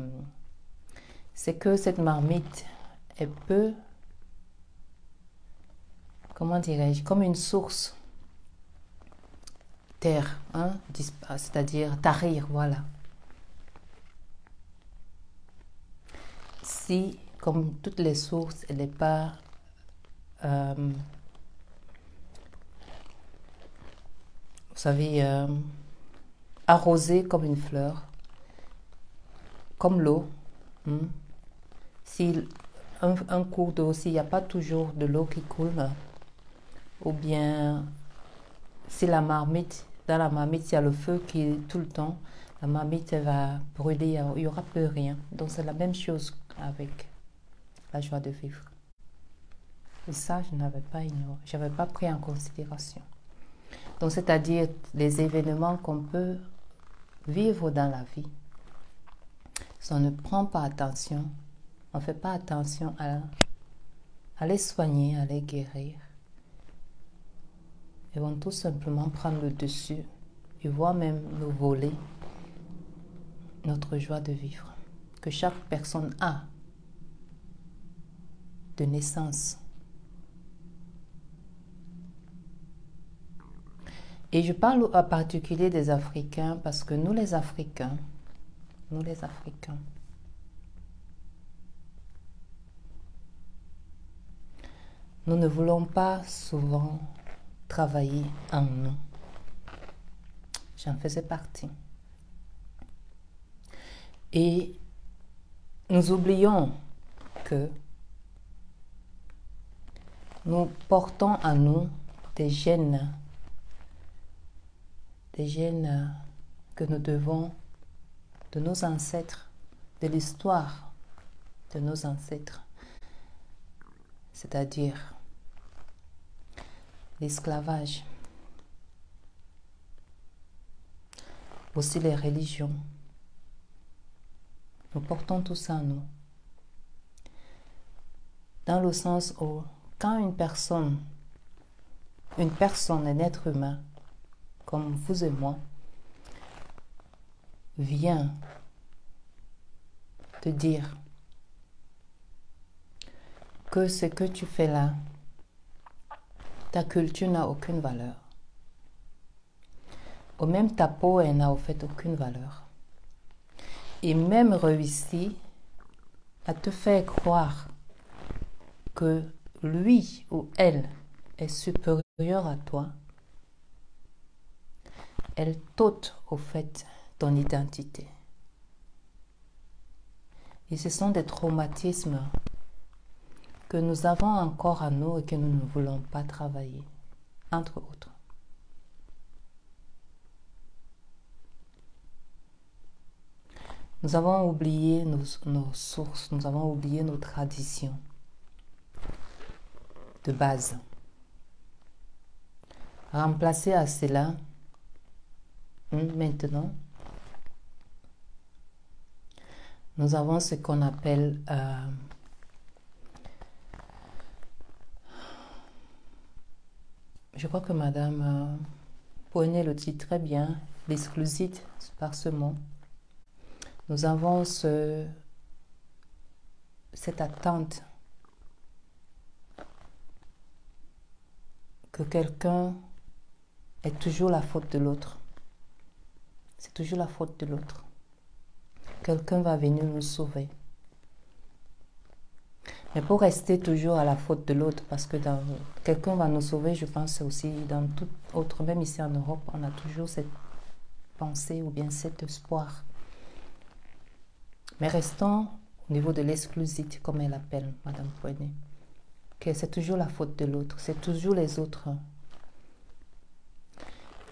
que cette marmite, elle peut, comment dirais-je, comme une source taire, c'est-à-dire tarir, voilà. Si, comme toutes les sources, elle n'est pas vous savez, arrosée comme une fleur, comme l'eau. Si un cours d'eau, s'il n'y a pas toujours de l'eau qui coule, ou bien si la marmite, dans la marmite, il y a le feu qui est tout le temps, la marmite va brûler, il n'y aura plus rien. Donc c'est la même chose avec la joie de vivre. Et ça, je n'avais pas ignoré, je n'avais pas pris en considération. Donc c'est-à-dire les événements qu'on peut vivre dans la vie. Si on ne prend pas attention, on ne fait pas attention à les soigner, à les guérir, ils vont tout simplement prendre le dessus et voire même nous voler notre joie de vivre, que chaque personne a de naissance. Et je parle en particulier des Africains parce que nous les Africains, nous ne voulons pas souvent travailler en nous. J'en faisais partie. Et nous oublions que nous portons en nous des gènes que nous devons de nos ancêtres, de l'histoire de nos ancêtres, c'est-à-dire l'esclavage, aussi les religions. Nous portons tout ça en nous. Dans le sens où, quand une personne, un être humain, comme vous et moi, vient te dire que ce que tu fais là, ta culture n'a aucune valeur. Ou même ta peau, elle n'a au fait aucune valeur. Et même réussi à te faire croire que lui ou elle est supérieur à toi, elle t'ôte au fait ton identité. Et ce sont des traumatismes que nous avons encore à nous et que nous ne voulons pas travailler, entre autres. Nous avons oublié nos sources, nous avons oublié nos traditions de base. Remplacer à cela, maintenant, nous avons ce qu'on appelle je crois que Madame Poignet le dit très bien, l'exclusite par ce mot. Nous avons cette attente que quelqu'un est toujours la faute de l'autre. C'est toujours la faute de l'autre. Quelqu'un va venir nous sauver. Mais pour rester toujours à la faute de l'autre, parce que quelqu'un va nous sauver, je pense aussi dans tout autre, même ici en Europe, on a toujours cette pensée ou bien cet espoir. Mais restons au niveau de l'exclusite, comme elle appelle Madame Poignet, que c'est toujours la faute de l'autre, c'est toujours les autres.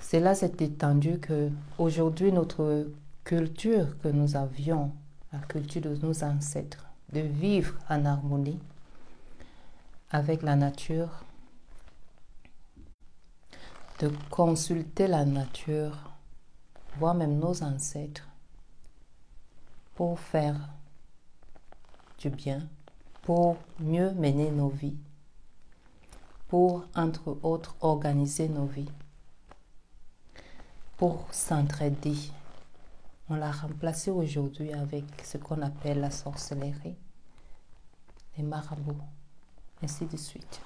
C'est là cette étendue que aujourd'hui notre culture que nous avions, la culture de nos ancêtres, de vivre en harmonie avec la nature, de consulter la nature, voire même nos ancêtres, pour faire du bien, pour mieux mener nos vies, pour, entre autres, organiser nos vies, pour s'entraider. On l'a remplacé aujourd'hui avec ce qu'on appelle la sorcellerie, les marabouts, ainsi de suite.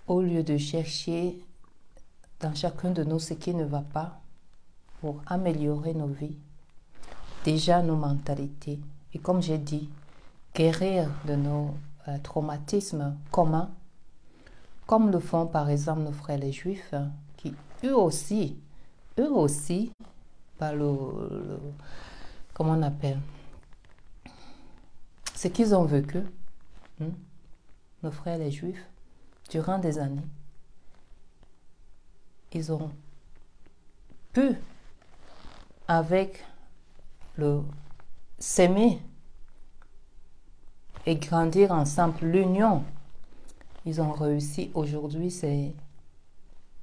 Au lieu de chercher dans chacun de nous ce qui ne va pas pour améliorer nos vies, déjà nos mentalités, et comme j'ai dit, guérir de nos traumatismes communs, comme le font par exemple nos frères les juifs, qui eux aussi, par comment on appelle, ce qu'ils ont vécu, nos frères les juifs, durant des années, ils ont pu, avec le s'aimer et grandir ensemble, l'union, ils ont réussi. Aujourd'hui, c'est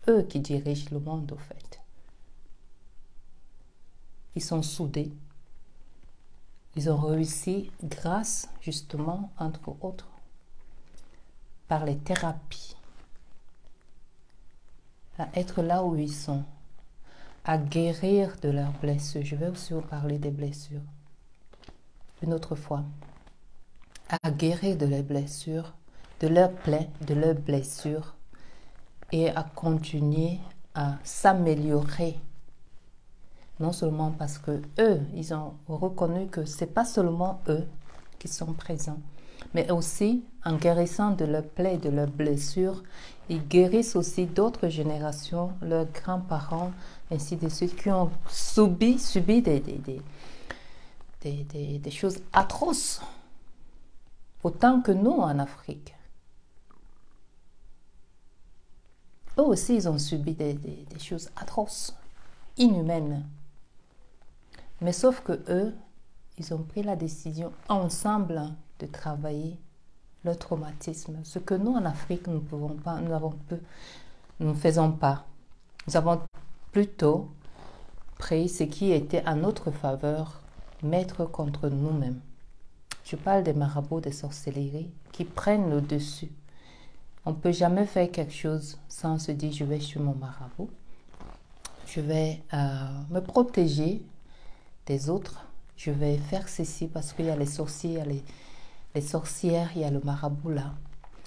eux qui dirigent le monde, au fait. Ils sont soudés. Ils ont réussi grâce, justement, entre autres, par les thérapies, à être là où ils sont, à guérir de leurs blessures. Je vais aussi vous parler des blessures une autre fois. À guérir de leurs blessures, de leurs plaies, de leurs blessures, et à continuer à s'améliorer. Non seulement parce que eux, ils ont reconnu que c'est pas seulement eux qui sont présents, Mais aussi, en guérissant de leurs plaies, de leurs blessures, ils guérissent aussi d'autres générations, leurs grands-parents, ainsi de suite, qui ont subi des choses atroces, autant que nous en Afrique. Eux aussi, ils ont subi des choses atroces, inhumaines. Mais sauf que eux, ils ont pris la décision ensemble de travailler leur traumatisme. Ce que nous, en Afrique, nous ne pouvons pas, nous ne faisons pas. Nous avons plutôt pris ce qui était à notre faveur, mettre contre nous-mêmes. Je parle des marabouts, des sorcelleries qui prennent le dessus. On ne peut jamais faire quelque chose sans se dire je vais chez mon marabout, je vais me protéger des autres, je vais faire ceci parce qu'il y a les sorciers, il y a les sorcières, il y a le marabout là.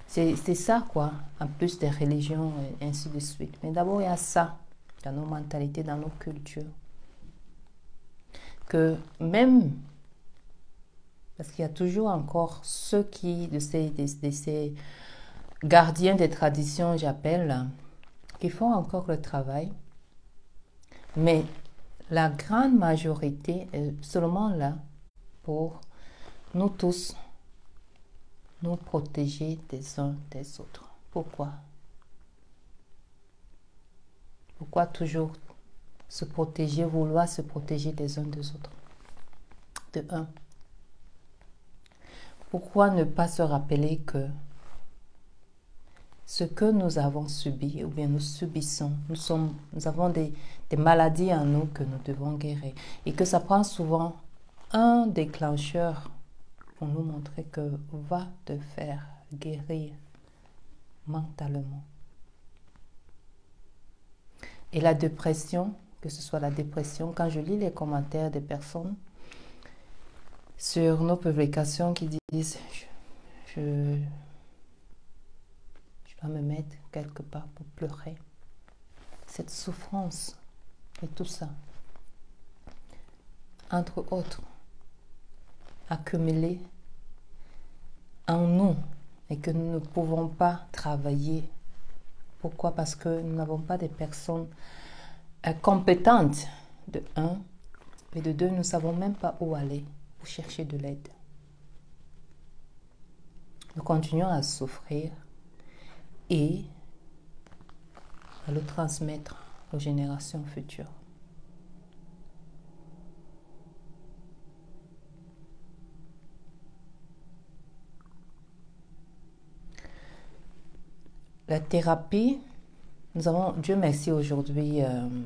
C'est ça quoi, en plus des religions et ainsi de suite. Mais d'abord il y a ça dans nos mentalités, dans nos cultures. Que même, parce qu'il y a toujours encore ceux qui, de ces gardiens des traditions, j'appelle, qui font encore le travail. Mais la grande majorité est seulement là pour nous tous, nous protéger des uns des autres. Pourquoi? Pourquoi toujours se protéger, vouloir se protéger des uns des autres? De un. Pourquoi ne pas se rappeler que ce que nous avons subi, ou bien nous subissons, nous avons des maladies en nous que nous devons guérir. Et que ça prend souvent un déclencheur pour nous montrer que va te faire guérir mentalement. Et la dépression, que ce soit la dépression, quand je lis les commentaires des personnes sur nos publications qui disent je dois me mettre quelque part pour pleurer, cette souffrance et tout ça, entre autres, accumulés en nous et que nous ne pouvons pas travailler. Pourquoi? Parce que nous n'avons pas des personnes compétentes, de un, et de deux, nous ne savons même pas où aller pour chercher de l'aide. Nous continuons à souffrir et à le transmettre aux générations futures. La thérapie, nous avons, Dieu merci aujourd'hui,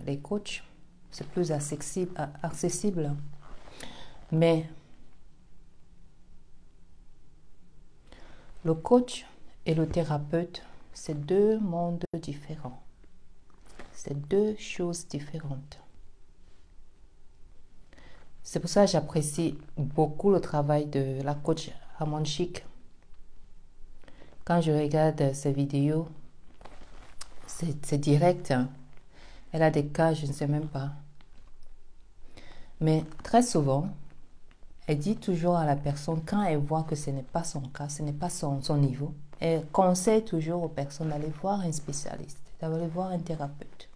les coachs, c'est plus accessible. Mais le coach et le thérapeute, c'est deux mondes différents. C'est deux choses différentes. C'est pour ça que j'apprécie beaucoup le travail de la coach Ramon Chic. Quand je regarde ses vidéos, c'est direct. Hein. Elle a des cas, je ne sais même pas. Mais très souvent, elle dit toujours à la personne, quand elle voit que ce n'est pas son cas, ce n'est pas son niveau, elle conseille toujours aux personnes d'aller voir un spécialiste, d'aller voir un thérapeute.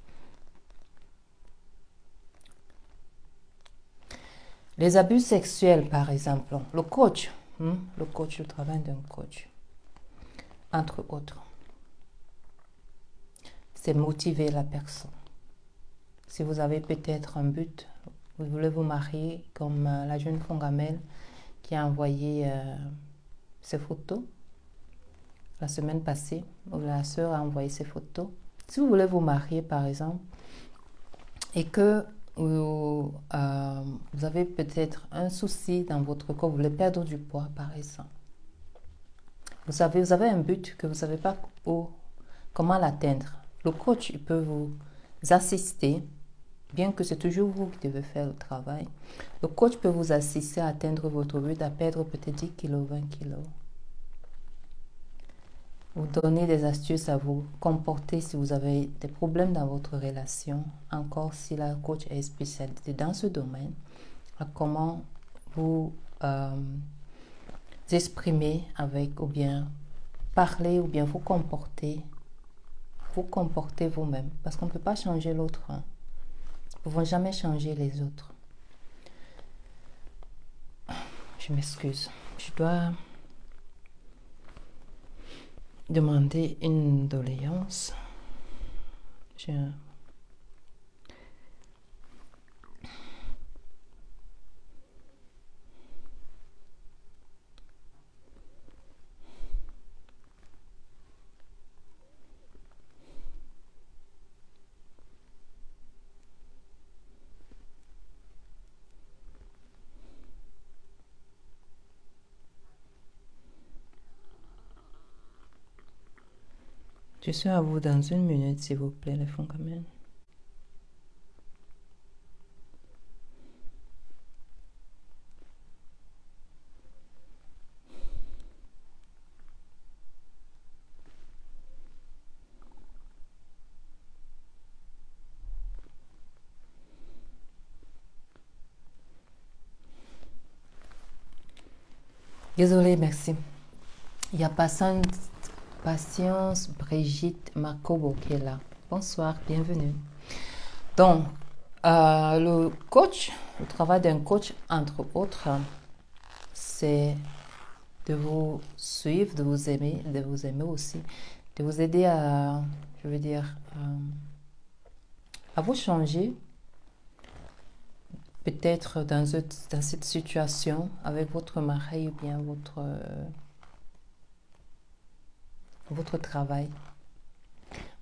Les abus sexuels, par exemple, le coach, le travail d'un coach, entre autres, c'est motiver la personne. Si vous avez peut-être un but, vous voulez vous marier, comme la jeune Fongamel qui a envoyé ses photos la semaine passée, où la sœur a envoyé ses photos. Si vous voulez vous marier, par exemple, et que vous avez peut-être un souci dans votre corps, vous voulez perdre du poids, par exemple. Vous avez un but que vous ne savez pas comment l'atteindre. Le coach il peut vous assister, bien que c'est toujours vous qui devez faire le travail. Le coach peut vous assister à atteindre votre but, à perdre peut-être 10 kg, 20 kg. Vous donner des astuces à vous comporter si vous avez des problèmes dans votre relation, encore si la coach est spécialisée dans ce domaine, à comment vous exprimer avec, ou bien parler, ou bien vous comporter vous-même, parce qu'on ne peut pas changer l'autre. Hein. Nous ne pouvons jamais changer les autres. Je m'excuse. Je dois demander une doléance. Je suis à vous dans 1 minute, s'il vous plaît, les fondamentaux. Désolée, merci. Il y a Patience Brigitte Marcobo qui est là. Bonsoir, bienvenue. Donc, le travail d'un coach, entre autres, c'est de vous suivre, de vous aimer aussi, de vous aider à, je veux dire, à vous changer, peut-être dans cette situation avec votre mari ou bien votre travail.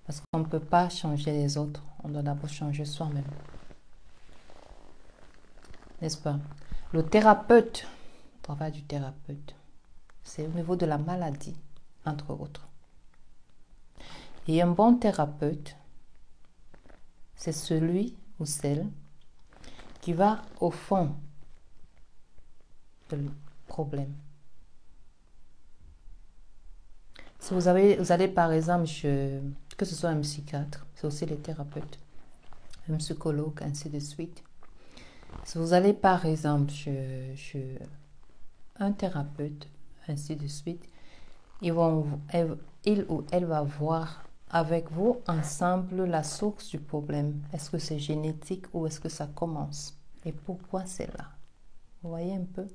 Parce qu'on ne peut pas changer les autres, on doit d'abord changer soi-même. N'est-ce pas? Le travail du thérapeute, c'est au niveau de la maladie, entre autres. Et un bon thérapeute, c'est celui ou celle qui va au fond du problème. Si vous allez par exemple, que ce soit un psychiatre, c'est aussi les thérapeutes, un psychologue, ainsi de suite. Si vous allez par exemple chez un thérapeute, ainsi de suite, il ou elle va voir avec vous ensemble la source du problème. Est-ce que c'est génétique ou est-ce que ça commence? Et pourquoi c'est là? Vous voyez un peu?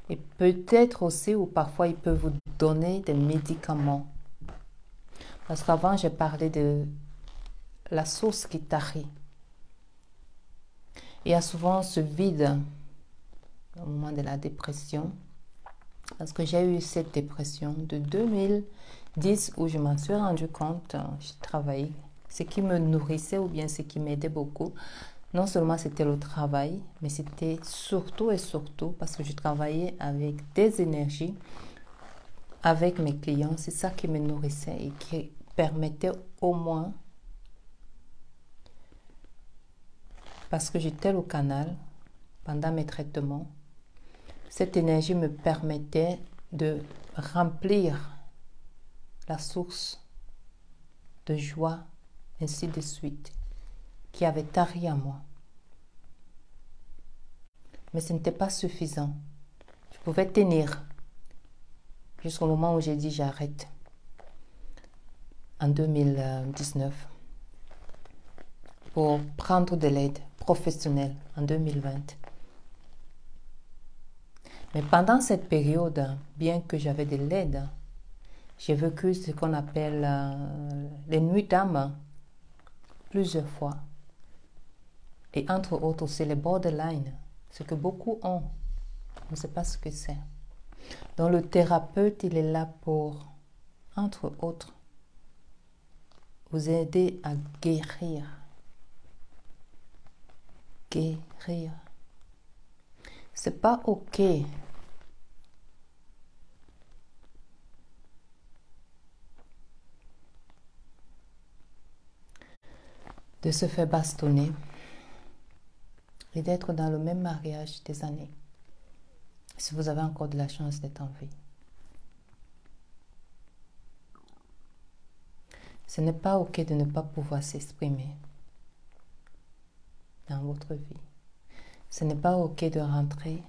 Et peut-être aussi, ou parfois, il peut vous donner des médicaments. Parce qu'avant, j'ai parlé de la source qui tarit. Il y a souvent ce vide au moment de la dépression. Parce que j'ai eu cette dépression de 2010 où je m'en suis rendu compte, j'ai travaillé. Ce qui me nourrissait ou bien ce qui m'aidait beaucoup, non seulement c'était le travail, mais c'était surtout et surtout parce que je travaillais avec des énergies, avec mes clients. C'est ça qui me nourrissait et qui permettait au moins, parce que j'étais au canal pendant mes traitements, cette énergie me permettait de remplir la source de joie, ainsi de suite, qui avait tari à moi. Mais ce n'était pas suffisant. Je pouvais tenir jusqu'au moment où j'ai dit j'arrête, en 2019, pour prendre de l'aide professionnelle en 2020. Mais pendant cette période, bien que j'avais de l'aide, j'ai vécu ce qu'on appelle les nuits d'âme plusieurs fois. Et entre autres, c'est les borderline, ce que beaucoup ont. On ne sait pas ce que c'est. Donc le thérapeute, il est là pour, entre autres, vous aider à guérir. Guérir. C'est pas OK de se faire bastonner et d'être dans le même mariage des années, si vous avez encore de la chance d'être en vie. Ce n'est pas OK de ne pas pouvoir s'exprimer dans votre vie. Ce n'est pas OK de rentrer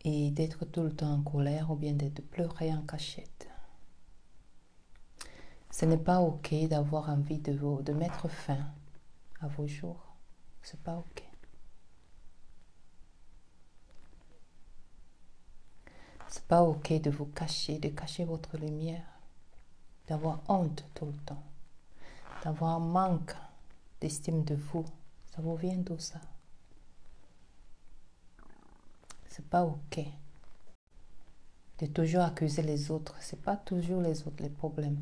et d'être tout le temps en colère ou bien de pleurer en cachette. Ce n'est pas ok d'avoir envie de mettre fin à vos jours. C'est pas ok. C'est pas ok de vous cacher, de cacher votre lumière, d'avoir honte tout le temps, d'avoir un manque d'estime de vous. Ça vous vient d'où ça? C'est pas ok de toujours accuser les autres. C'est pas toujours les autres les problèmes.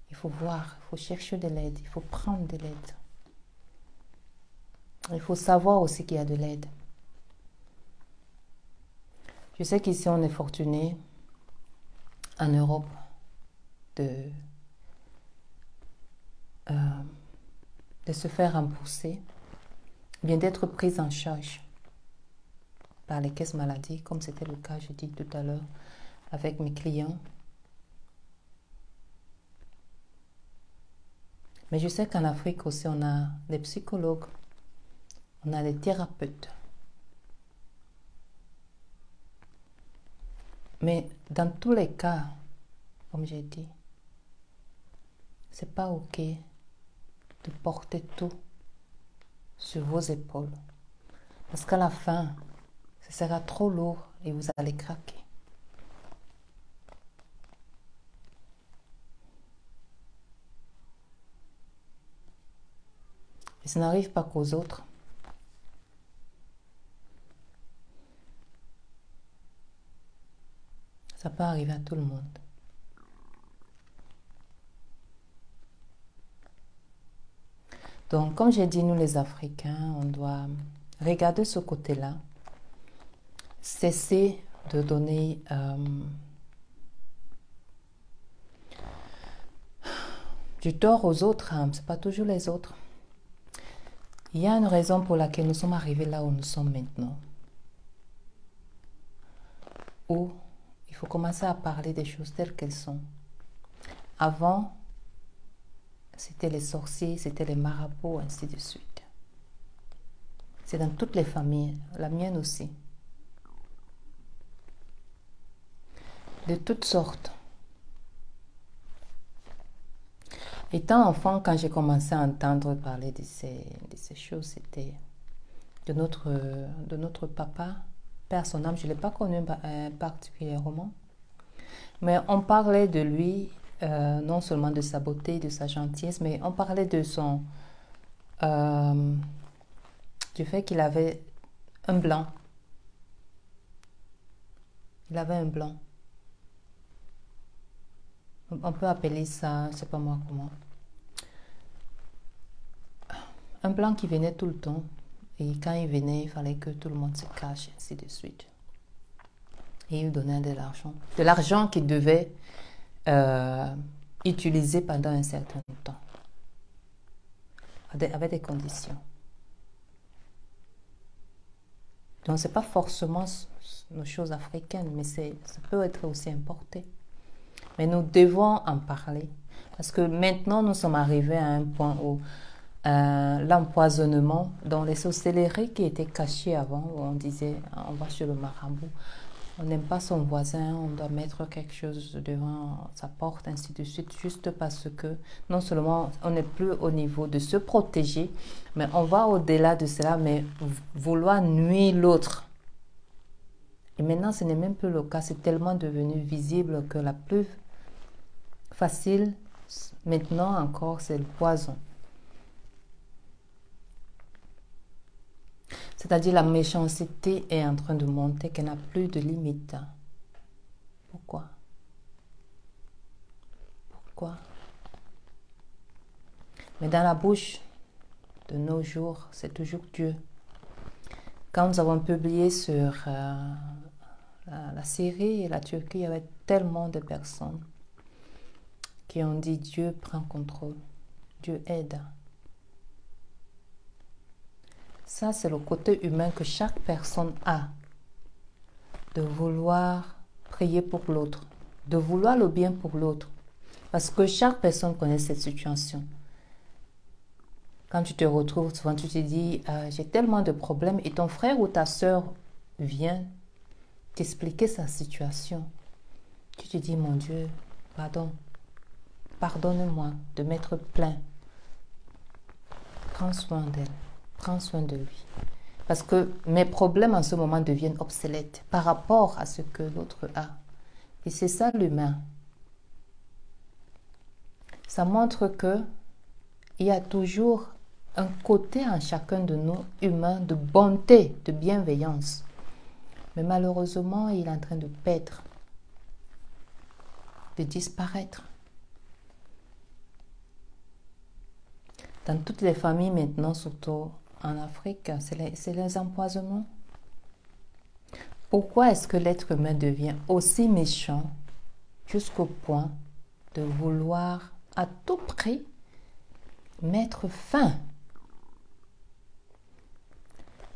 Il faut voir, il faut chercher de l'aide, il faut prendre de l'aide. Il faut savoir aussi qu'il y a de l'aide. Je sais qu'ici on est fortuné en Europe de se faire rembourser, bien d'être prise en charge par les caisses maladie, comme c'était le cas, je dis tout à l'heure, avec mes clients. Mais je sais qu'en Afrique aussi, on a des psychologues, on a des thérapeutes. Mais dans tous les cas, comme j'ai dit, c'est pas ok de porter tout sur vos épaules. Parce qu'à la fin, ce sera trop lourd et vous allez craquer. Et ça n'arrive pas qu'aux autres. Ça peut arriver à tout le monde. Donc, comme j'ai dit, nous les Africains, on doit regarder ce côté-là. Cesser de donner du tort aux autres. Hein. Ce n'est pas toujours les autres. Il y a une raison pour laquelle nous sommes arrivés là où nous sommes maintenant. Où il faut commencer à parler des choses telles qu'elles sont. Avant, c'était les sorciers, c'était les marabouts, ainsi de suite. C'est dans toutes les familles, la mienne aussi. De toutes sortes. Étant enfant, quand j'ai commencé à entendre parler de ces choses, c'était de notre papa, père son âme. Je ne l'ai pas connu particulièrement. Mais on parlait de lui, non seulement de sa beauté, de sa gentillesse, mais on parlait de du fait qu'il avait un blanc. Il avait un blanc. On peut appeler ça, je ne sais pas moi comment. Un blanc qui venait tout le temps. Et quand il venait, il fallait que tout le monde se cache, ainsi de suite. Et il donnait de l'argent. De l'argent qu'il devait utiliser pendant un certain temps. Avec des conditions. Donc, ce n'est pas forcément nos choses africaines, mais ça peut être aussi importé. Mais nous devons en parler. Parce que maintenant, nous sommes arrivés à un point où l'empoisonnement, dans les sorcelleries qui étaient cachées avant, où on disait, on va chez le marabout, on n'aime pas son voisin, on doit mettre quelque chose devant sa porte, ainsi de suite, juste parce que non seulement on n'est plus au niveau de se protéger, mais on va au-delà de cela, mais vouloir nuire l'autre. Et maintenant, ce n'est même plus le cas, c'est tellement devenu visible que la plus facile, maintenant encore, c'est le poison. C'est-à-dire la méchanceté est en train de monter, qu'elle n'a plus de limite. Pourquoi? Pourquoi? Mais dans la bouche de nos jours, c'est toujours Dieu. Quand nous avons publié sur la Syrie et la Turquie, il y avait tellement de personnes qui ont dit Dieu prend contrôle, Dieu aide. Ça, c'est le côté humain que chaque personne a, de vouloir prier pour l'autre, de vouloir le bien pour l'autre. Parce que chaque personne connaît cette situation. Quand tu te retrouves, souvent tu te dis, j'ai tellement de problèmes et ton frère ou ta soeur vient t'expliquer sa situation, tu te dis, mon Dieu, pardon, pardonne-moi de m'être plaint. Prends soin d'elle, prends soin de lui. Parce que mes problèmes en ce moment deviennent obsolètes par rapport à ce que l'autre a. Et c'est ça l'humain. Ça montre que il y a toujours un côté en chacun de nous humains de bonté, de bienveillance. Mais malheureusement, il est en train de perdre, de disparaître. Dans toutes les familles maintenant, surtout en Afrique, c'est les empoisonnements. Pourquoi est-ce que l'être humain devient aussi méchant jusqu'au point de vouloir à tout prix mettre fin?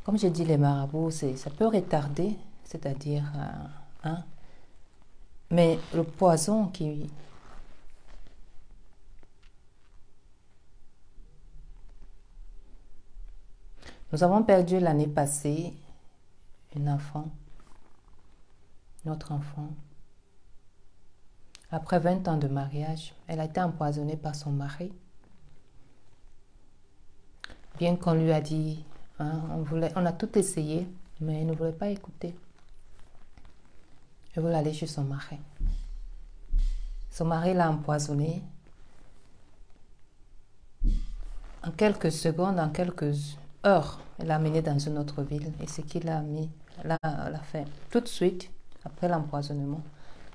Comme je dis, les marabouts, ça peut retarder, c'est-à-dire, mais le poison qui... Nous avons perdu l'année passée une enfant, notre enfant. Après 20 ans de mariage, elle a été empoisonnée par son mari. Bien qu'on lui a dit, on a tout essayé, mais elle ne voulait pas écouter. Elle voulait aller chez son mari. Son mari l'a empoisonnée. En quelques secondes, en quelques heures, elle l'a amenée dans une autre ville. Et ce qu'il a mis, l'a fait tout de suite, après l'empoisonnement,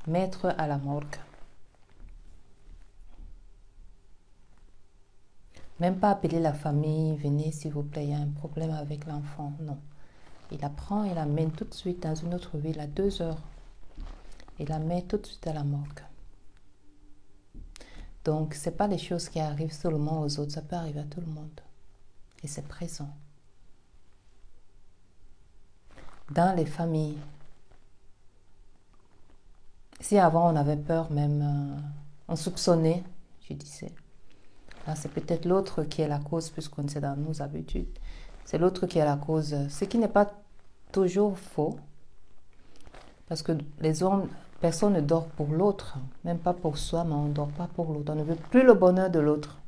mettre à la morgue. Même pas appeler la famille, venez s'il vous plaît, il y a un problème avec l'enfant. Non. Il la prend et la mène tout de suite dans une autre ville à 2 heures. Il la met tout de suite à la morgue. Donc, ce n'est pas les choses qui arrivent seulement aux autres, ça peut arriver à tout le monde. Et c'est présent. Dans les familles, si avant on avait peur, même on soupçonnait, je disais, là c'est peut-être l'autre qui est la cause, puisqu'on est dans nos habitudes, c'est l'autre qui est la cause, ce qui n'est pas toujours faux, parce que les hommes, personne ne dort pour l'autre, même pas pour soi, mais on ne dort pas pour l'autre, on ne veut plus le bonheur de l'autre.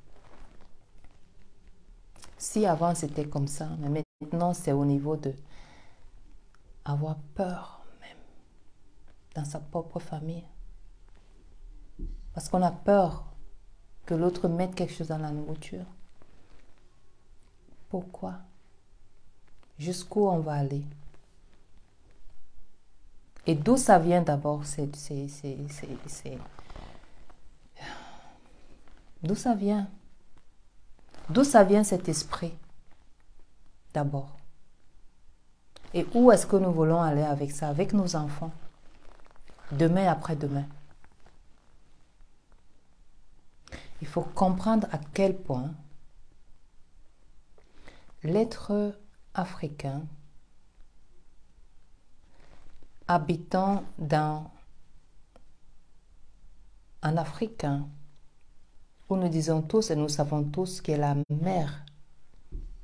Si avant c'était comme ça, mais maintenant c'est au niveau de avoir peur même dans sa propre famille. Parce qu'on a peur que l'autre mette quelque chose dans la nourriture. Pourquoi? Jusqu'où on va aller? Et d'où ça vient d'abord? D'où ça vient? D'où ça vient cet esprit? D'abord. Et où est-ce que nous voulons aller avec ça, avec nos enfants? Demain et après-demain. Il faut comprendre à quel point l'être africain, habitant en Afrique, où nous disons tous et nous savons tous qu'elle est la mère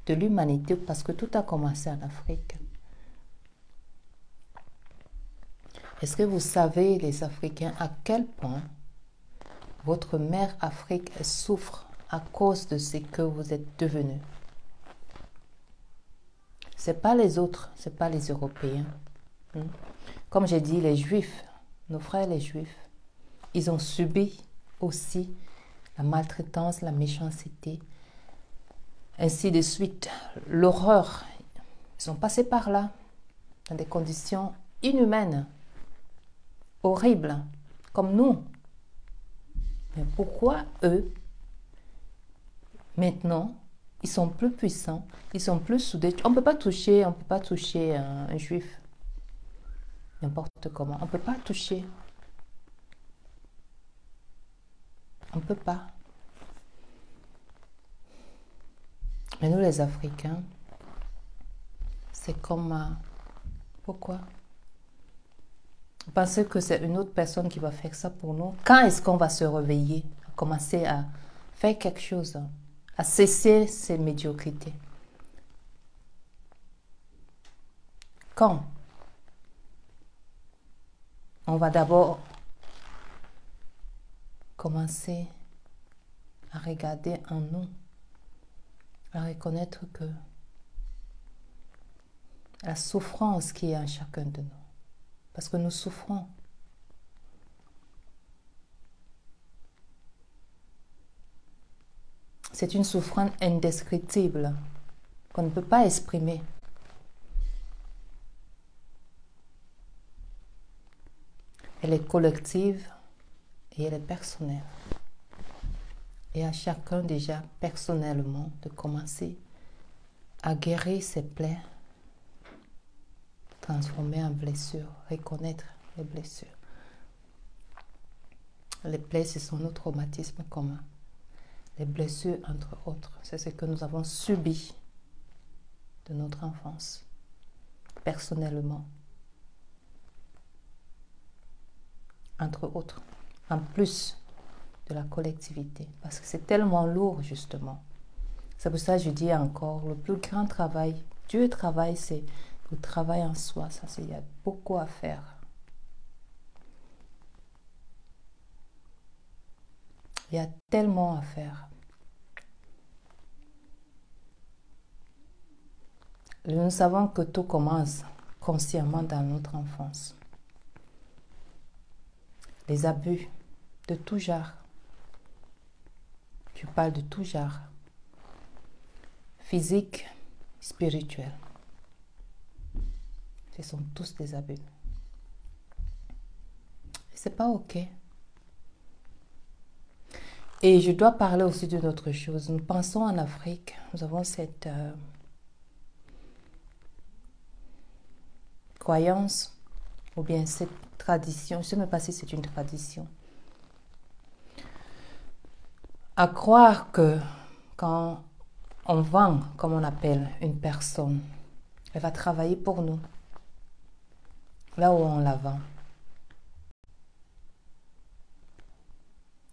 de l'humanité, parce que tout a commencé en Afrique. Est-ce que vous savez, les Africains, à quel point votre mère Afrique souffre à cause de ce que vous êtes devenus? Ce n'est pas les autres, ce n'est pas les Européens. Comme j'ai dit, les Juifs, nos frères les Juifs, ils ont subi aussi la maltraitance, la méchanceté, ainsi de suite, l'horreur. Ils sont passés par là, dans des conditions inhumaines, horribles, comme nous. Mais pourquoi eux, maintenant, ils sont plus puissants, ils sont plus soudés? On ne peut pas toucher un juif n'importe comment. On ne peut pas toucher. On ne peut pas. Mais nous, les Africains, c'est comme... pourquoi? Vous pensez que c'est une autre personne qui va faire ça pour nous? Quand est-ce qu'on va se réveiller, à commencer à faire quelque chose, à cesser ces médiocrités? Quand? on va d'abord commencer à regarder en nous, à reconnaître que la souffrance qui est en chacun de nous, parce que nous souffrons. C'est une souffrance indescriptible qu'on ne peut pas exprimer. Elle est collective et elle est personnelle. Et à chacun déjà personnellement de commencer à guérir ses plaies, transformer en blessures, reconnaître les blessures. Les plaies, ce sont nos traumatismes communs. Les blessures, entre autres, c'est ce que nous avons subi de notre enfance, personnellement, entre autres, en plus de la collectivité, parce que c'est tellement lourd, justement. C'est pour ça que je dis encore, le plus grand travail, Dieu travaille, c'est le travail en soi. Ça, il y a beaucoup à faire. Il y a tellement à faire. Nous savons que tout commence consciemment dans notre enfance. Les abus de tout genre. Je parle de tout genre. Physique, spirituel. Ce sont tous des abus. C'est pas OK. Et je dois parler aussi d'une autre chose. Nous pensons en Afrique, nous avons cette croyance, ou bien cette tradition, je ne sais même pas si c'est une tradition, à croire que quand on vend, comme on appelle, une personne, elle va travailler pour nous, là où on la vend,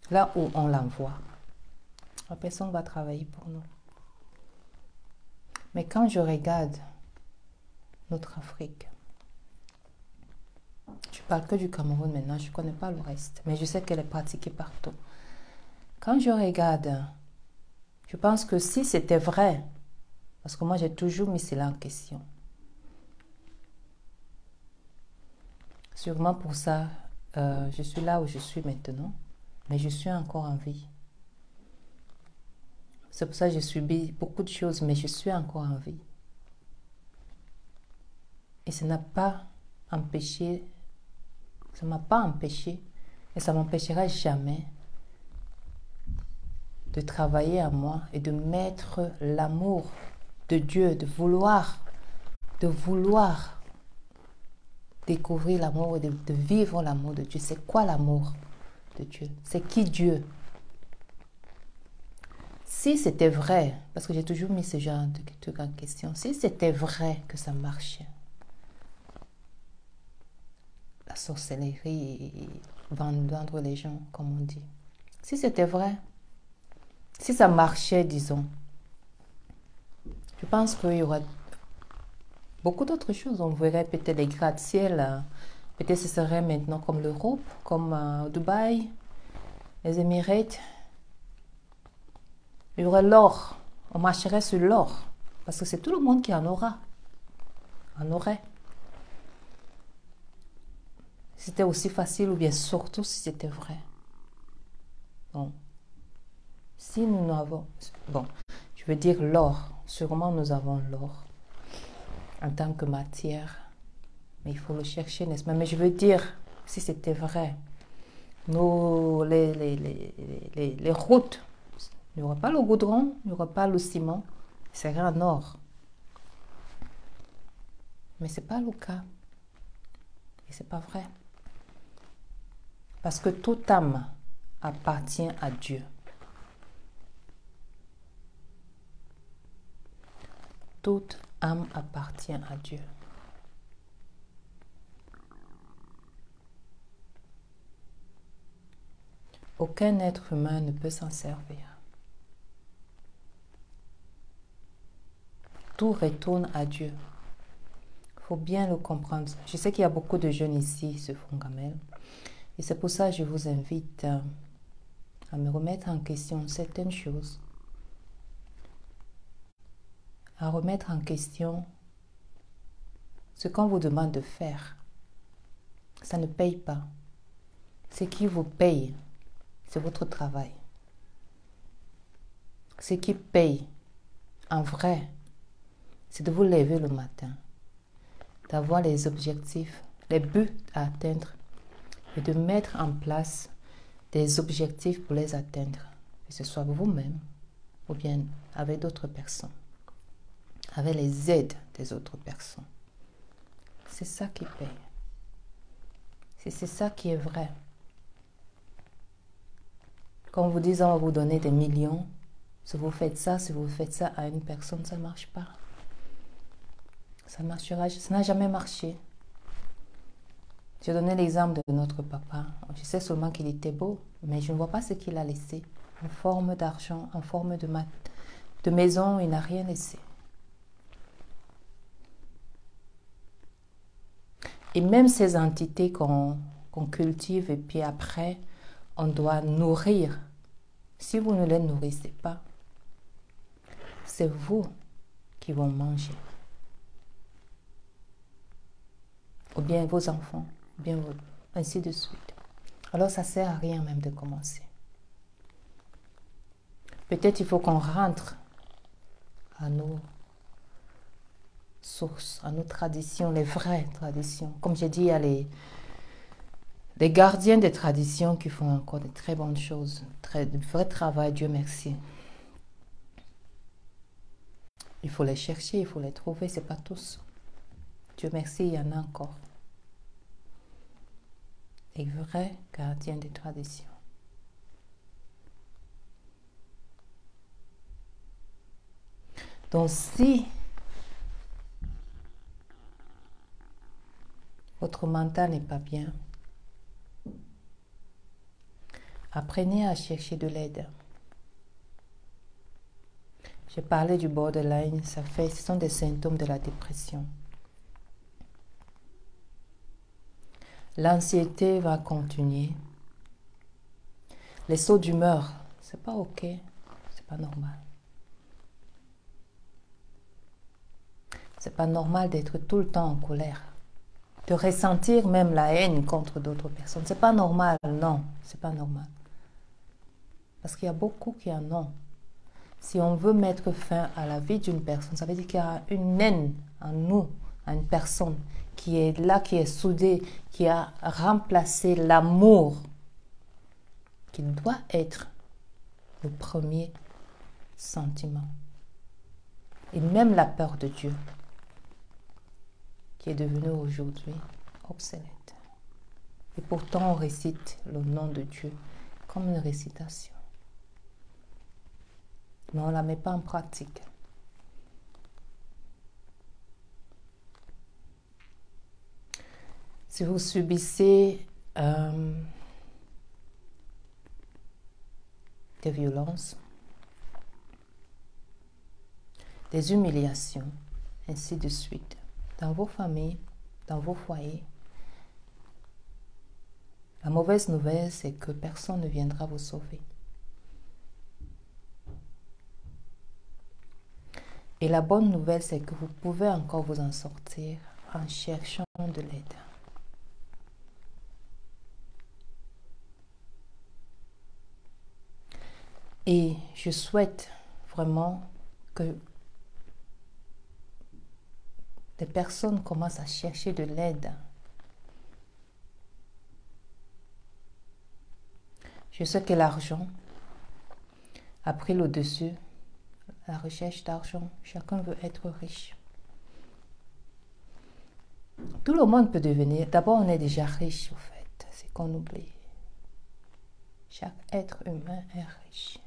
là où on l'envoie. La personne va travailler pour nous. Mais quand je regarde notre Afrique, je parle que du Cameroun maintenant, je ne connais pas le reste, mais je sais qu'elle est pratiquée partout. Quand je regarde, je pense que si c'était vrai, parce que moi j'ai toujours mis cela en question, sûrement pour ça, je suis là où je suis maintenant, mais je suis encore en vie. C'est pour ça que j'ai subi beaucoup de choses, mais je suis encore en vie. Et ça n'a pas empêché, ça ne m'a pas empêché, et ça ne m'empêchera jamais de travailler à moi et de mettre l'amour de Dieu, de vouloir découvrir l'amour et de vivre l'amour de Dieu. C'est quoi l'amour de Dieu? C'est qui Dieu? Si c'était vrai, parce que j'ai toujours mis ce genre de trucs en question, si c'était vrai que ça marchait, la sorcellerie, vendre les gens, comme on dit, si c'était vrai, si ça marchait, disons, je pense qu'il y aura beaucoup d'autres choses. On verrait peut-être les gratte-ciel, peut-être ce serait maintenant comme l'Europe, comme Dubaï, les Émirats. Il y aurait l'or, on marcherait sur l'or, parce que c'est tout le monde qui en aura, en aurait. C'était aussi facile, ou bien surtout si c'était vrai. Bon, si nous n'avons, bon, je veux dire l'or, sûrement nous avons l'or en tant que matière, mais il faut le chercher, n'est-ce pas? Mais je veux dire, si c'était vrai, les routes, il n'y aura pas le goudron, il n'y aura pas le ciment, c'est serait en or. Mais ce n'est pas le cas. Et ce n'est pas vrai. Parce que toute âme appartient à Dieu. Toute âme appartient à Dieu. Aucun être humain ne peut s'en servir. Tout retourne à Dieu. faut bien le comprendre. Je sais qu'il y a beaucoup de jeunes ici, ce Fongamel. Et c'est pour ça que je vous invite à me remettre en question certaines choses. À remettre en question ce qu'on vous demande de faire. Ça ne paye pas. Ce qui vous paye, c'est votre travail. Ce qui paye, en vrai, c'est de vous lever le matin, d'avoir les objectifs, les buts à atteindre et de mettre en place des objectifs pour les atteindre, que ce soit vous-même ou bien avec d'autres personnes, avec les aides des autres personnes. C'est ça qui paye. C'est ça qui est vrai. Quand on vous dit on va vous donner des millions, si vous faites ça à une personne, ça ne marche pas. Ça marchera, ça n'a jamais marché. J'ai donné l'exemple de notre papa. Je sais seulement qu'il était beau, mais je ne vois pas ce qu'il a laissé. En forme d'argent, en forme de maison, il n'a rien laissé. Et même ces entités qu'on cultive et puis après, on doit nourrir. Si vous ne les nourrissez pas, c'est vous qui vont manger. Ou bien vos enfants, ou bien ainsi de suite. Alors ça ne sert à rien même de commencer. Peut-être il faut qu'on rentre à nos sources, à nos traditions, les vraies traditions. Comme j'ai dit, il y a les gardiens des traditions qui font encore de très bonnes choses, de vrai travail, Dieu merci. Il faut les chercher, il faut les trouver, ce n'est pas tous. Dieu merci, il y en a encore. Les vrais gardiens des traditions. Donc si votre mental n'est pas bien, apprenez à chercher de l'aide. J'ai parlé du borderline, ce sont des symptômes de la dépression. L'anxiété va continuer. Les sauts d'humeur, c'est pas ok, c'est pas normal. C'est pas normal d'être tout le temps en colère, de ressentir même la haine contre d'autres personnes. C'est pas normal, non, c'est pas normal. Parce qu'il y a beaucoup qui en ont. Si on veut mettre fin à la vie d'une personne, ça veut dire qu'il y a une haine en nous, à une personne qui est là, qui est soudée, qui a remplacé l'amour, qui doit être le premier sentiment. Et même la peur de Dieu, qui est devenue aujourd'hui obsolète. Et pourtant, on récite le nom de Dieu comme une récitation. Mais on ne la met pas en pratique. Si vous subissez des violences, des humiliations, ainsi de suite, dans vos familles, dans vos foyers, la mauvaise nouvelle, c'est que personne ne viendra vous sauver. Et la bonne nouvelle, c'est que vous pouvez encore vous en sortir en cherchant de l'aide. Et je souhaite vraiment que des personnes commencent à chercher de l'aide. Je sais que l'argent a pris le dessus. La recherche d'argent, chacun veut être riche. Tout le monde peut devenir. D'abord, on est déjà riche, au fait. C'est qu'on oublie. Chaque être humain est riche.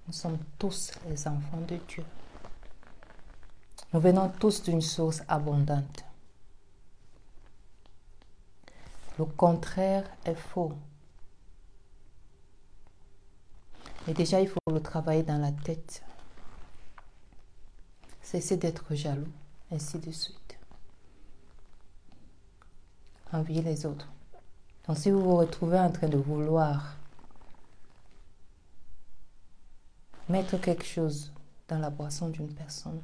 Nous sommes tous les enfants de Dieu. Nous venons tous d'une source abondante. Le contraire est faux. Et déjà, il faut le travailler dans la tête. Cessez d'être jaloux, ainsi de suite. envier les autres. Donc si vous vous retrouvez en train de vouloir mettre quelque chose dans la boisson d'une personne,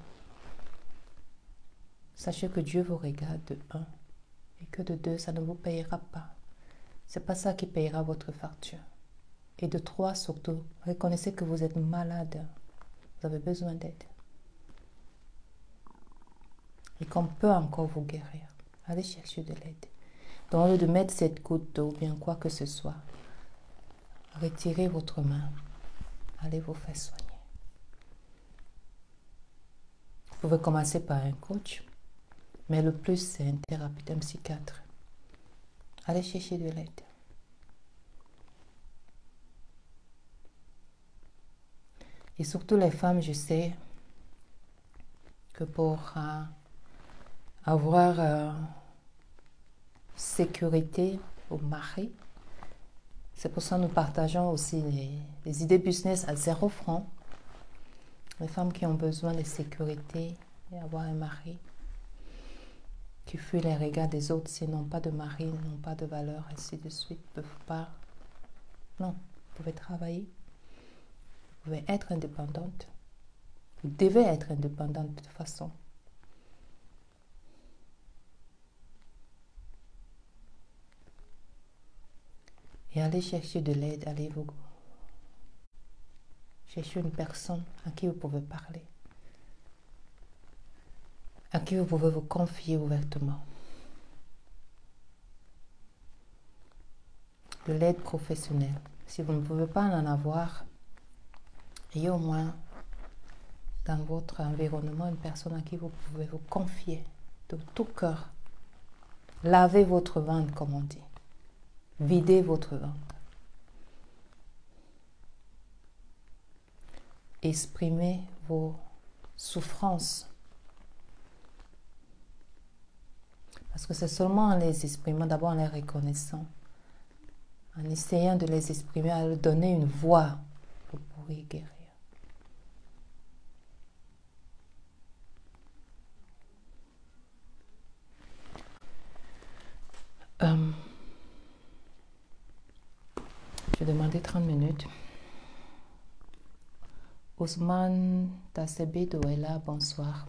sachez que Dieu vous regarde de un et que de deux, ça ne vous payera pas. C'est pas ça qui payera votre facture. Et de trois, surtout, reconnaissez que vous êtes malade. Vous avez besoin d'aide. Et qu'on peut encore vous guérir. Allez chercher de l'aide. Donc, au lieu de mettre cette goutte d'eau ou bien quoi que ce soit, retirez votre main. Allez vous faire soigner. Vous pouvez commencer par un coach, mais le plus, c'est un thérapeute, un psychiatre. Allez chercher de l'aide. Et surtout les femmes, je sais que pour avoir sécurité au mari, c'est pour ça que nous partageons aussi les idées business à 0 francs. Les femmes qui ont besoin de sécurité et avoir un mari qui fuit les regards des autres, s'ils n'ont pas de mari, n'ont pas de valeur, ainsi de suite, ne peuvent pas. Non, vous pouvez travailler. Vous pouvez être indépendante. Vous devez être indépendante de toute façon. Et allez chercher de l'aide, allez vous chercher une personne à qui vous pouvez parler, à qui vous pouvez vous confier ouvertement. De l'aide professionnelle. Si vous ne pouvez pas en avoir, ayez au moins dans votre environnement une personne à qui vous pouvez vous confier de tout cœur. Lavez votre ventre, comme on dit. Videz votre ventre. Exprimez vos souffrances. Parce que c'est seulement en les exprimant, d'abord en les reconnaissant, en essayant de les exprimer, à leur donner une voix, vous pourrez guérir. Je vais demander 30 minutes. Ousmane Tassebedo est là, bonsoir.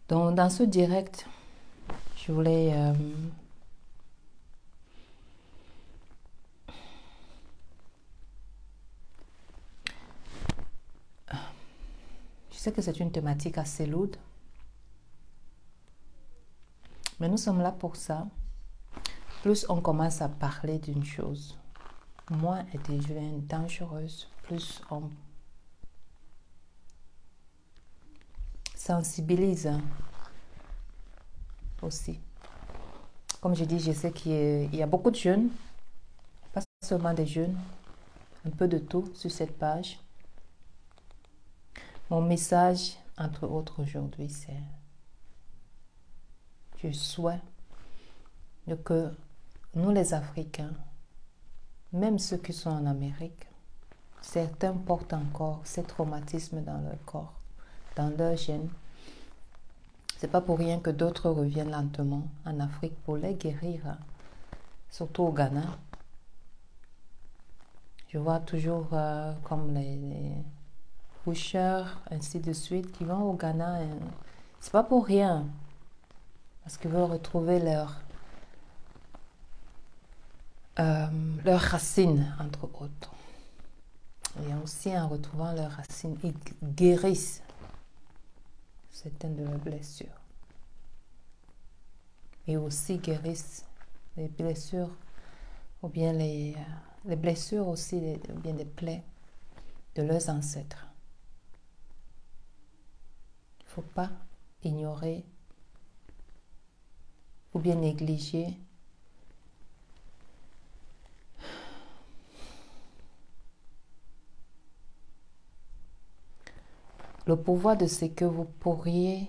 Donc, dans ce direct, je voulais je sais que c'est une thématique assez lourde, mais nous sommes là pour ça. Plus on commence à parler d'une chose, moins elle devient dangereuse, plus on sensibilise aussi. Comme je dis, je sais qu'il y a beaucoup de jeunes, pas seulement des jeunes, un peu de tout sur cette page. Mon message, entre autres aujourd'hui, c'est je souhaite que nous les Africains, même ceux qui sont en Amérique, certains portent encore ces traumatismes dans leur corps, dans leur gène. C'est pas pour rien que d'autres reviennent lentement en Afrique pour les guérir, surtout au Ghana. Je vois toujours comme les coucheurs, ainsi de suite, qui vont au Ghana. C'est pas pour rien, parce qu'ils veulent retrouver leurs racines, entre autres. Et aussi en retrouvant leurs racines, ils guérissent certaines de leurs blessures. Et aussi guérissent les blessures, ou bien les blessures aussi, ou bien des plaies de leurs ancêtres. Il ne faut pas ignorer ou bien négliger le pouvoir de ce que vous pourriez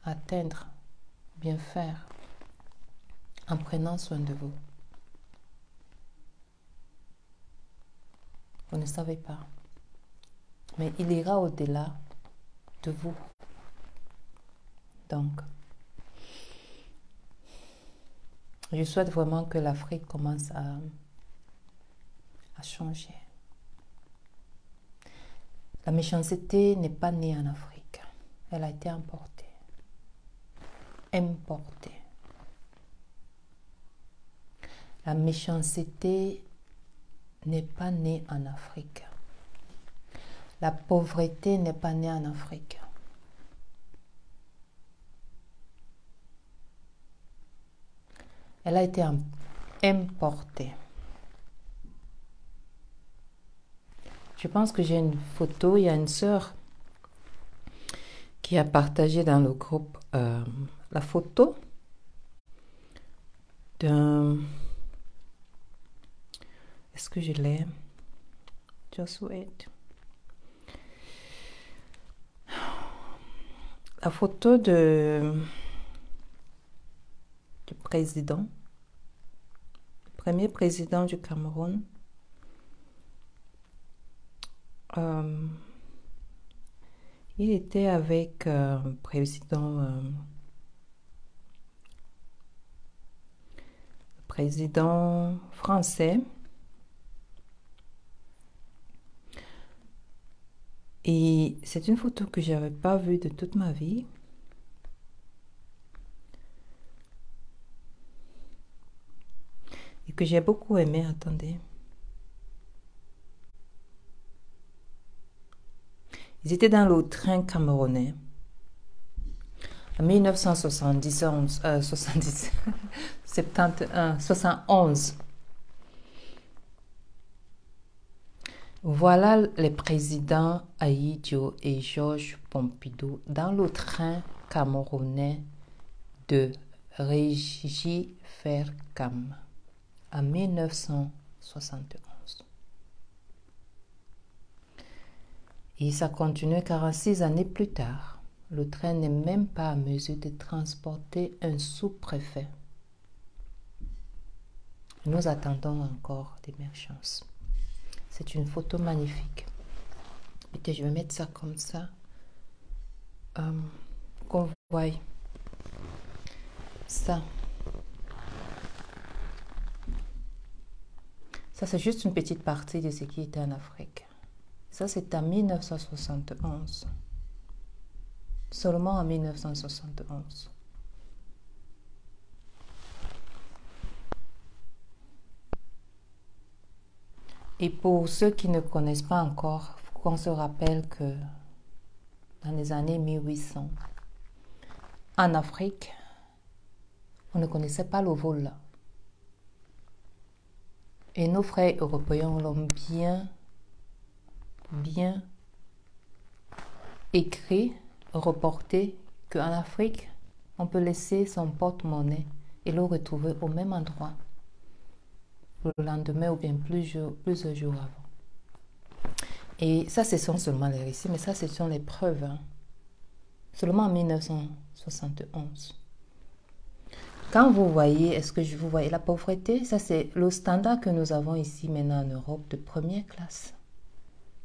atteindre, bien faire, en prenant soin de vous. Vous ne savez pas. Mais il ira au-delà de vous. Donc, je souhaite vraiment que l'Afrique commence à changer. La méchanceté n'est pas née en Afrique. Elle a été importée. Importée. La méchanceté n'est pas née en Afrique. La pauvreté n'est pas née en Afrique. Elle a été importée. Je pense que j'ai une photo, il y a une sœur qui a partagé dans le groupe la photo d'un... Est-ce que je l'ai? Just wait. La photo du président, le premier président du Cameroun. Il était avec le président français. Et c'est une photo que je n'avais pas vue de toute ma vie. Et que j'ai beaucoup aimé. Attendez. Ils étaient dans le train camerounais. En 1971, 71. Voilà les présidents Ahidjo et Georges Pompidou dans le train camerounais de Régis Fercam en 1971. Et ça continue 46 années plus tard. Le train n'est même pas à mesure de transporter un sous-préfet. Nous attendons encore d'émergence. C'est une photo magnifique. Peut-être je vais mettre ça comme ça. Qu'on voit ça. Ça, c'est juste une petite partie de ce qui était en Afrique. Ça, c'est en 1971. Seulement en 1971. Et pour ceux qui ne connaissent pas encore, il faut qu'on se rappelle que dans les années 1800, en Afrique, on ne connaissait pas le vol. Et nos frères européens l'ont bien écrit, reporté, qu'en Afrique, on peut laisser son porte-monnaie et le retrouver au même endroit le lendemain ou bien plusieurs jours avant. Et ça, ce sont seulement les récits, mais ça, ce sont les preuves. Hein. Seulement en 1971. Quand vous voyez, est-ce que vous voyez la pauvreté? Ça, c'est le standard que nous avons ici maintenant en Europe de première classe.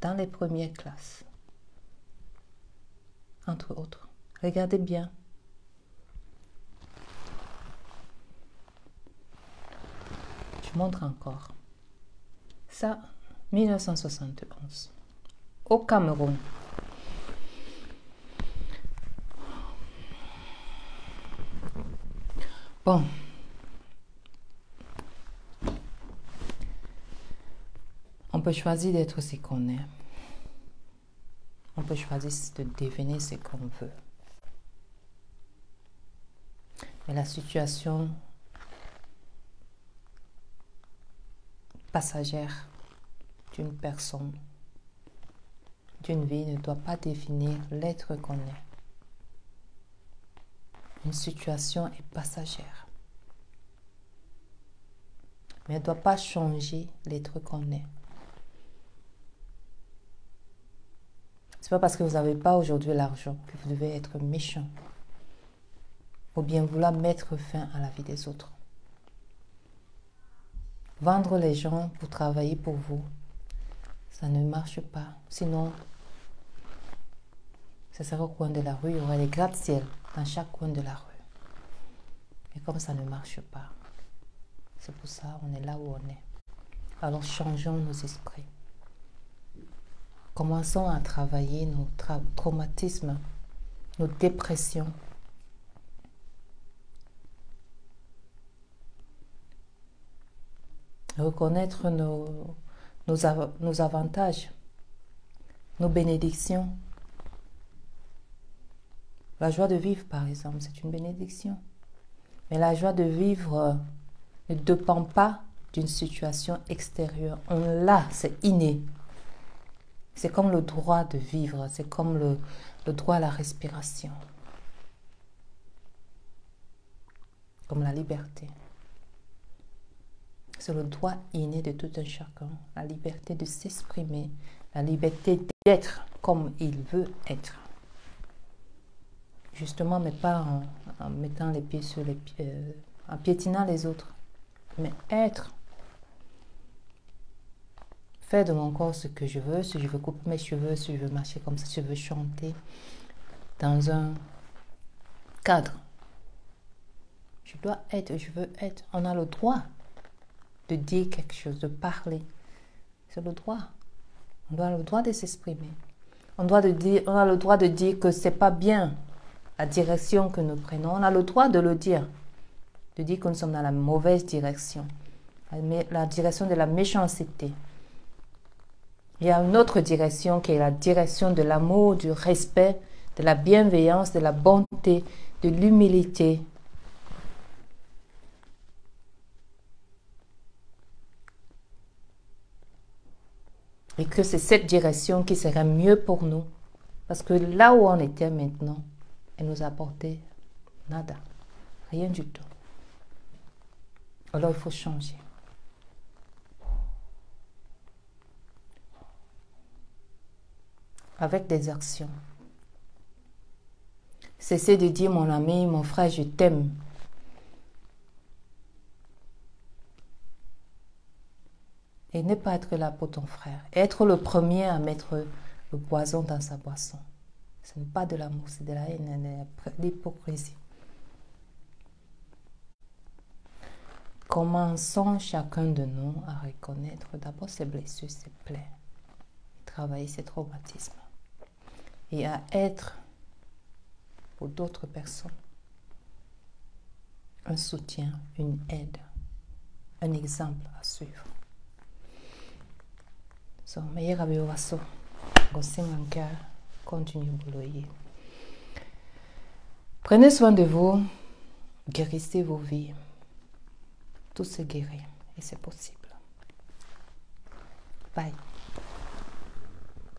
Dans les premières classes. Entre autres. Regardez bien. Je montre encore. Ça, 1971. Au Cameroun. Bon. On peut choisir d'être ce qu'on est. On peut choisir de devenir ce qu'on veut. Mais la situation passagère d'une personne, d'une vie ne doit pas définir l'être qu'on est. Une situation est passagère. Mais elle ne doit pas changer l'être qu'on est. Ce n'est pas parce que vous n'avez pas aujourd'hui l'argent que vous devez être méchant. Ou bien vouloir mettre fin à la vie des autres. Vendre les gens pour travailler pour vous, ça ne marche pas. Sinon, ça sera au coin de la rue, il y aura des gratte-ciel dans chaque coin de la rue. Et comme ça ne marche pas, c'est pour ça qu'on est là où on est. Alors changeons nos esprits. Commençons à travailler nos traumatismes, nos dépressions. Reconnaître nos avantages, nos bénédictions. La joie de vivre, par exemple, c'est une bénédiction. Mais la joie de vivre ne dépend pas d'une situation extérieure. On l'a, c'est inné. C'est comme le droit de vivre, c'est comme le droit à la respiration. Comme la liberté. C'est le droit inné de tout un chacun. La liberté de s'exprimer, la liberté d'être comme il veut être. Justement, mais pas en mettant les pieds sur les pieds, en piétinant les autres. Mais être. Faire de mon corps ce que je veux, si je veux couper mes cheveux, si je veux marcher comme ça, si je veux chanter dans un cadre. Je dois être, je veux être. On a le droit de dire quelque chose, de parler. C'est le droit. On a le droit de s'exprimer. On a le droit de dire que c'est pas bien la direction que nous prenons. On a le droit de le dire. De dire que nous sommes dans la mauvaise direction. La direction de la méchanceté. Il y a une autre direction qui est la direction de l'amour, du respect, de la bienveillance, de la bonté, de l'humilité. Et que c'est cette direction qui serait mieux pour nous. Parce que là où on était maintenant, elle nous apportait nada, rien du tout. Alors il faut changer. Avec des actions. Cessez de dire mon ami, mon frère, je t'aime. Et ne pas être là pour ton frère. Être le premier à mettre le poison dans sa boisson. Ce n'est pas de l'amour, c'est de la haine, de l'hypocrisie. Commençons chacun de nous à reconnaître d'abord ses blessures, ses plaies. Travailler ses traumatismes. Et à être pour d'autres personnes un soutien, une aide, un exemple à suivre. So, meilleur abiwaso, gosenganka, continue bouloyer. Prenez soin de vous, guérissez vos vies. Tout se guérit et c'est possible. Bye.